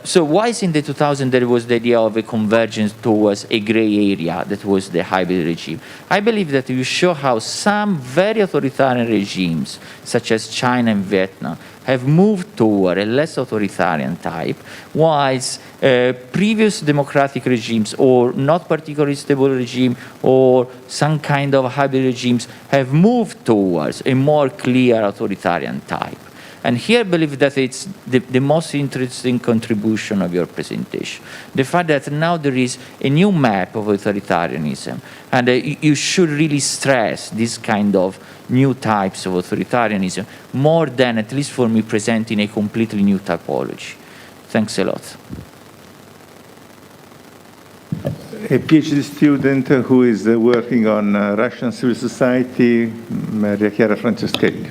So why is in the 2000s there was the idea of a convergence towards a gray area that was the hybrid regime? I believe that you show how some very authoritarian regimes, such as China and Vietnam, have moved toward a less authoritarian type, whilst previous democratic regimes or not particularly stable regime or some kind of hybrid regimes have moved towards a more clear authoritarian type. And here I believe that it's the most interesting contribution of your presentation. The fact that now there is a new map of authoritarianism, and you should really stress this kind of new types of authoritarianism more than, at least for me, presenting a completely new typology. Thanks a lot. A PhD student who is working on Russian civil society, Maria Chiara Franceschelli.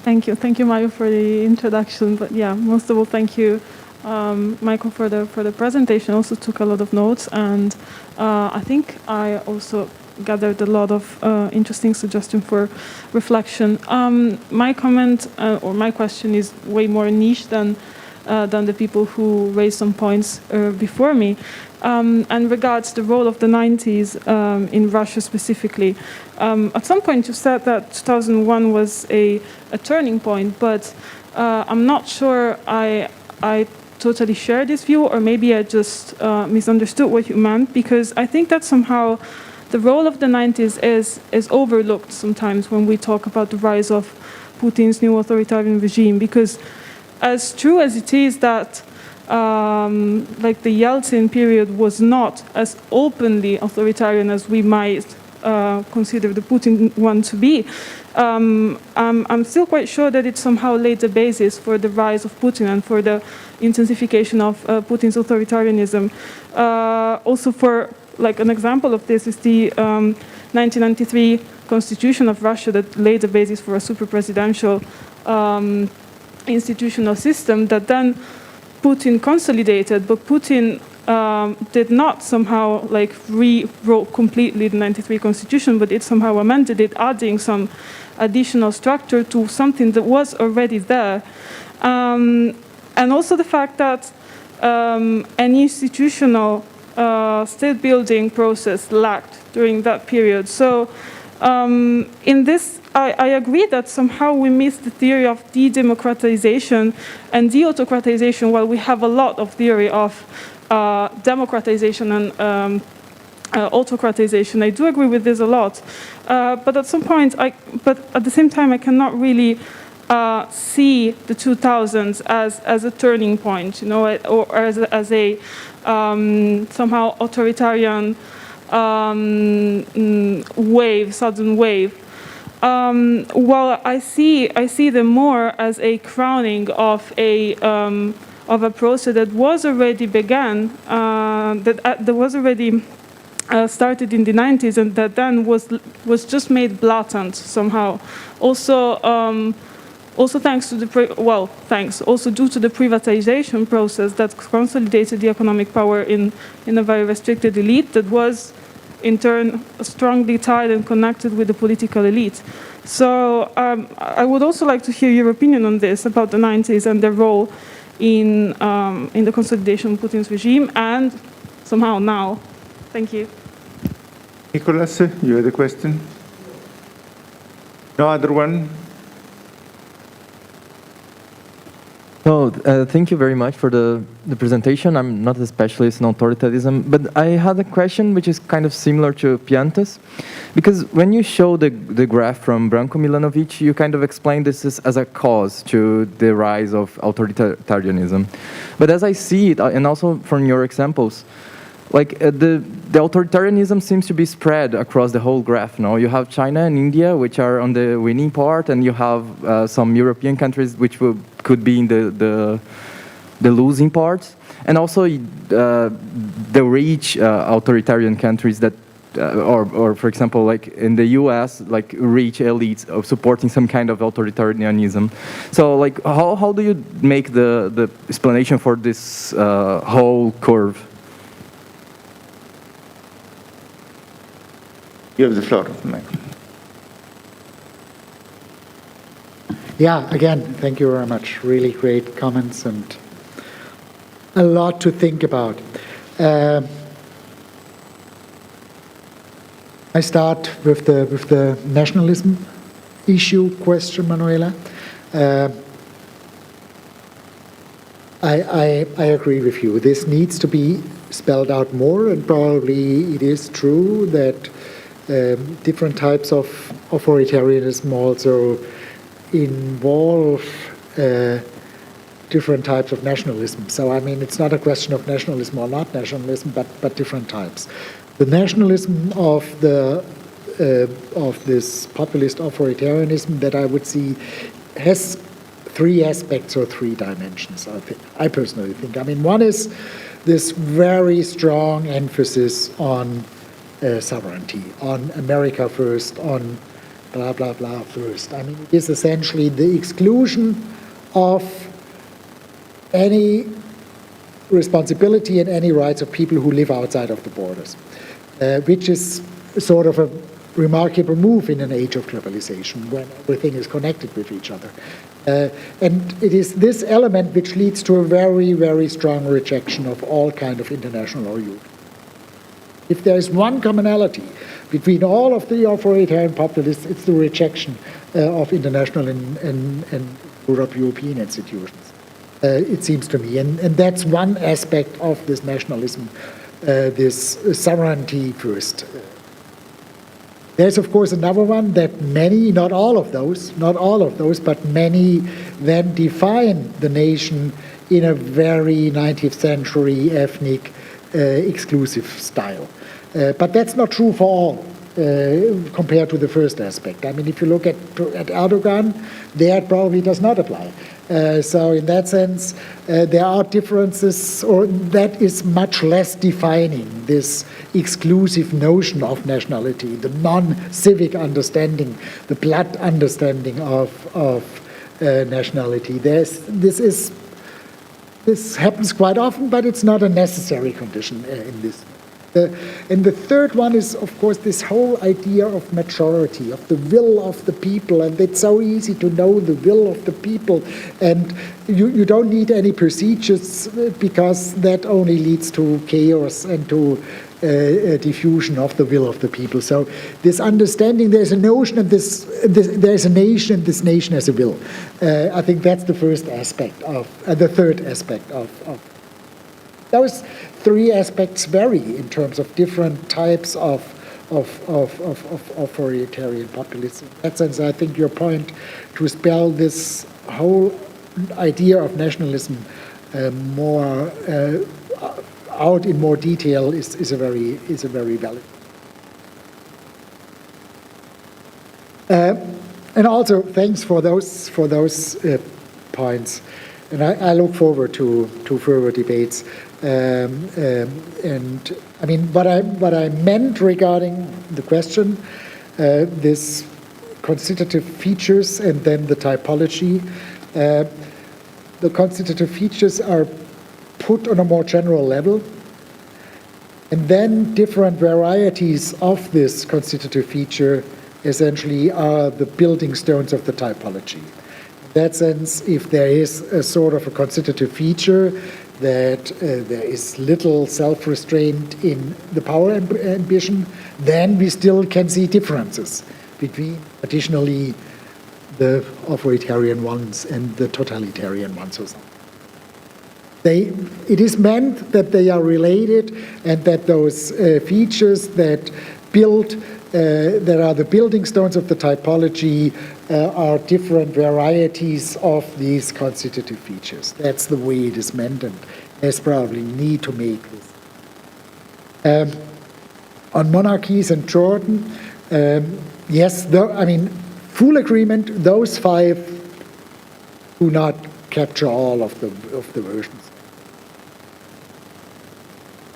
Thank you, Mario, for the introduction. But yeah, most of all, thank you, Michael, for the presentation. Also took a lot of notes, and I think I also gathered a lot of interesting suggestions for reflection. My comment or my question is way more niche than the people who raised some points before me, and regards the role of the 90s in Russia specifically. At some point you said that 2001 was a turning point, but I'm not sure I totally share this view, or maybe I just misunderstood what you meant, because I think that somehow the role of the 90s is overlooked sometimes when we talk about the rise of Putin's new authoritarian regime, because as true as it is that like the Yeltsin period was not as openly authoritarian as we might consider the Putin one to be, I'm still quite sure that it somehow laid the basis for the rise of Putin and for the intensification of Putin's authoritarianism. Also, for like an example of this is the 1993 constitution of Russia that laid the basis for a super presidential institutional system that then Putin consolidated, but Putin did not somehow like rewrote completely the 93 constitution, but it somehow amended it, adding some additional structure to something that was already there. And also the fact that an institutional state-building process lacked during that period. So in this, I agree that somehow we miss the theory of de-democratization and de-autocratization, while we have a lot of theory of democratization and autocratization. I do agree with this a lot, but at some point, but at the same time, I cannot really see the 2000s as a turning point, or as a somehow authoritarian sudden wave. Well, I see them more as a crowning of a process that was already began, that was already started in the 90s, and that then was just made blatant somehow. Also thanks to also due to the privatization process that consolidated the economic power in a very restricted elite that was in turn strongly tied and connected with the political elite. So I would also like to hear your opinion on this, about the 90s and their role in the consolidation of Putin's regime and somehow now. Thank you. Nicholas, you had a question? No other one? No, thank you very much for the presentation. I'm not a specialist in authoritarianism, but I had a question which is kind of similar to Pianta's. Because when you show the graph from Branko Milanovic, you kind of explain this as a cause to the rise of authoritarianism. But as I see it, and also from your examples, like the authoritarianism seems to be spread across the whole graph. No, you have China and India, which are on the winning part, and you have some European countries which could be in the losing part, and also the rich authoritarian countries that, or for example, like in the U.S., like rich elites of supporting some kind of authoritarianism. So, like, how do you make the explanation for this whole curve? You have the floor, Michael. Yeah, again, thank you very much. Really great comments and a lot to think about. I start with the nationalism issue question, Manuela. I agree with you. This needs to be spelled out more, and probably it is true that different types of authoritarianism also involve different types of nationalism. So, I mean, it's not a question of nationalism or not nationalism, but different types. The nationalism of this populist authoritarianism that I would see has three aspects or three dimensions, I personally think. I mean, one is this very strong emphasis on sovereignty, on America first, on blah, blah, blah first. I mean, it is essentially the exclusion of any responsibility and any rights of people who live outside of the borders, which is sort of a remarkable move in an age of globalization when everything is connected with each other. And it is this element which leads to a very, very strong rejection of all kind of international or Europe. If there is one commonality between all of the authoritarian populists, it's the rejection of international and European institutions, it seems to me. And that's one aspect of this nationalism, this sovereignty first. There's, of course, another one that many, not all of those, but many then define the nation in a very 19th century ethnic exclusive style. But that's not true for all compared to the first aspect. I mean, if you look at Erdogan, that probably does not apply. So in that sense, there are differences, or that is much less defining this exclusive notion of nationality, the non-civic understanding, the blood understanding of nationality. This happens quite often, but it's not a necessary condition in this. And the third one is, of course, this whole idea of majority, of the will of the people, and it's so easy to know the will of the people, and you don't need any procedures because that only leads to chaos and to diffusion of the will of the people. So this understanding, there's a notion of there's a nation, and this nation has a will. I think that's the first aspect of, the third aspect of. those three aspects vary in terms of different types of authoritarian populism. In that sense, I think your point to spell this whole idea of nationalism more out in more detail is a very valid. And also, thanks for those points. And I look forward to further debates. And I mean, what I meant regarding the question, this constitutive features and then the typology. The constitutive features are put on a more general level, and then different varieties of this constitutive feature essentially are the building stones of the typology. In that sense, if there is a sort of a constitutive feature that there is little self-restraint in the power ambition, then we still can see differences between additionally the authoritarian ones and the totalitarian ones. It is meant that they are related and that those features that are the building stones of the typology are different varieties of these constitutive features. That's the way it is meant, and there's probably need to make this. On monarchies and Jordan, yes, I mean, full agreement, those 5 do not capture all of the versions.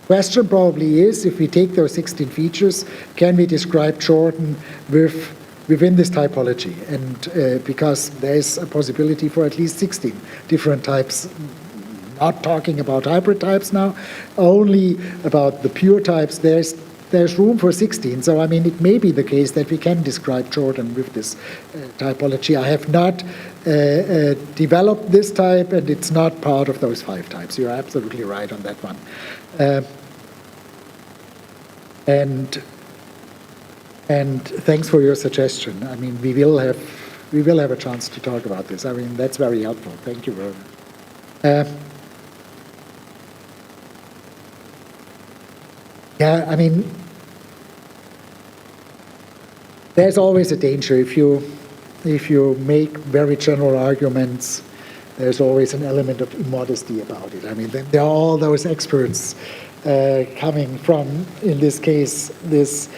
Question probably is, if we take those 16 features, can we describe Jordan within this typology? And because there's a possibility for at least 16 different types, not talking about hybrid types now, only about the pure types, there's room for 16. So, I mean, it may be the case that we can describe Jordan with this typology. I have not developed this type, and it's not part of those 5 types. You're absolutely right on that one. And thanks for your suggestion. I mean, we will have a chance to talk about this. I mean, that's very helpful. Thank you very much. Yeah, I mean, there's always a danger if you make very general arguments. There's always an element of immodesty about it. I mean, there are all those experts coming from, in this case, this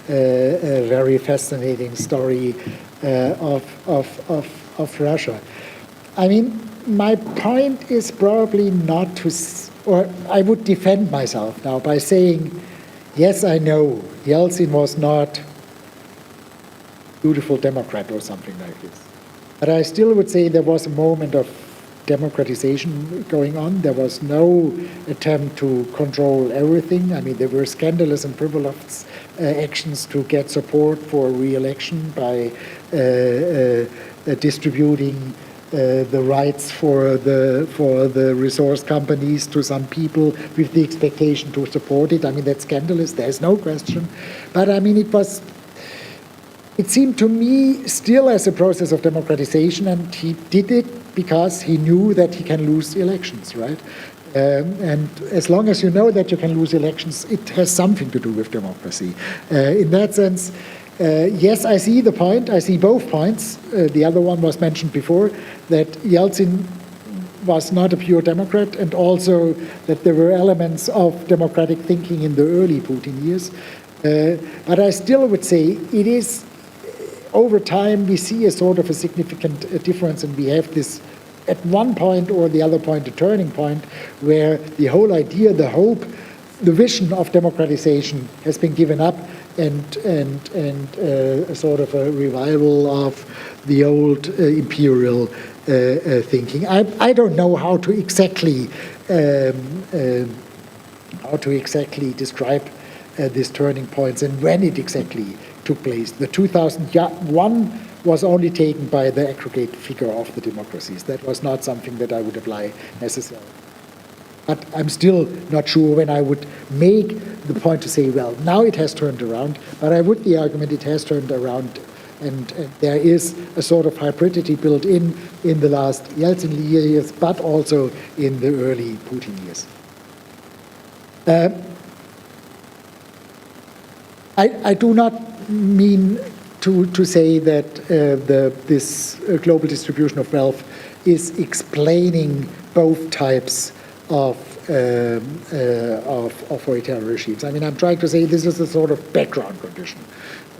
very fascinating story of Russia. I mean, my point is probably not to, or I would defend myself now by saying, yes, I know Yeltsin was not a beautiful Democrat or something like this. But I still would say there was a moment of democratization going on. There was no attempt to control everything. I mean, there were scandalous and frivolous actions to get support for re-election by distributing the rights for the resource companies to some people with the expectation to support it. I mean, that's scandalous. There's no question. But I mean, it seemed to me still as a process of democratization, and he did it because he knew that he can lose elections, right? And as long as you know that you can lose elections, it has something to do with democracy. In that sense, yes, I see the point. I see both points. The other one was mentioned before, that Yeltsin was not a pure Democrat, and also that there were elements of democratic thinking in the early Putin years. But I still would say it is, over time, we see a sort of a significant difference, and we have this, at one point or the other point, a turning point, where the whole idea, the hope, the vision of democratization has been given up, and a sort of a revival of the old imperial thinking. I don't know how to exactly describe these turning points and when it exactly took place. The 2001 was only taken by the aggregate figure of the democracies. That was not something that I would apply necessarily. But I'm still not sure when I would make the point to say, well, now it has turned around, but I would the argument it has turned around, and there is a sort of hybridity built in the last Yeltsin years, but also in the early Putin years. I do not mean to say that this global distribution of wealth is explaining both types of authoritarian regimes. I mean, I'm trying to say this is a sort of background condition,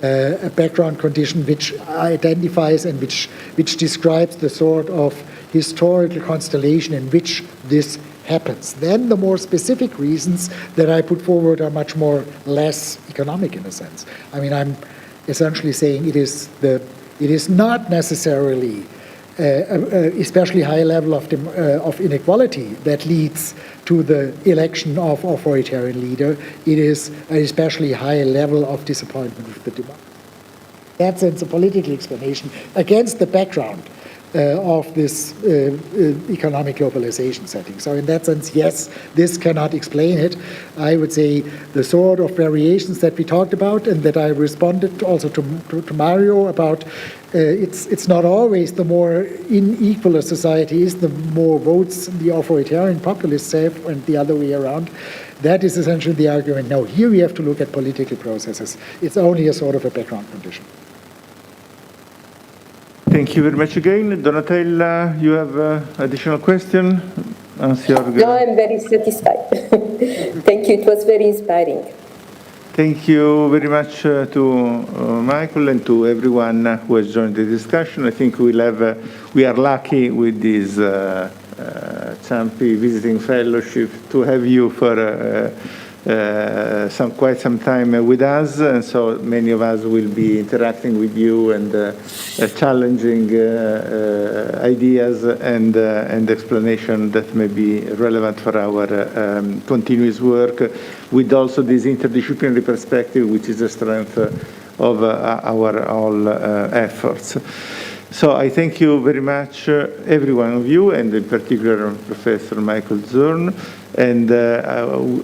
a background condition which identifies and which describes the sort of historical constellation in which this happens. Then the more specific reasons that I put forward are much more less economic in a sense. I mean, I'm essentially saying it is not necessarily especially high level of inequality that leads to the election of authoritarian leader. It is an especially high level of disappointment with the democracy. That's a political explanation against the background of this economic globalization setting. So in that sense, yes, this cannot explain it. I would say the sort of variations that we talked about and that I responded also to Mario about, it's not always the more unequal a society is, the more votes the authoritarian populists have, and the other way around. That is essentially the argument. Now, here we have to look at political processes. It's only a sort of a background condition. Thank you very much again. Donatella, you have additional question? No, I'm very satisfied. Thank you. It was very inspiring. Thank you very much to Michael and to everyone who has joined the discussion. I think we are lucky with this Ciampi visiting fellowship to have you for quite some time with us, and so many of us will be interacting with you and challenging ideas and explanation that may be relevant for our continuous work, with also this interdisciplinary perspective, which is the strength of our all efforts. So I thank you very much, every one of you, and in particular Professor Michael Zürn. And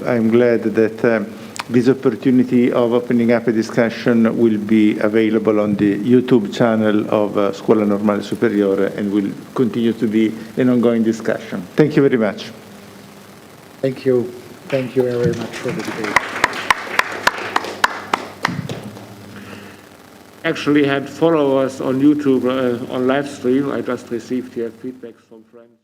I'm glad that this opportunity of opening up a discussion will be available on the YouTube channel of Scuola Normale Superiore and will continue to be an ongoing discussion. Thank you very much. Thank you. Thank you very much for the debate. Actually had followers on YouTube on live stream. I just received here feedback from friends.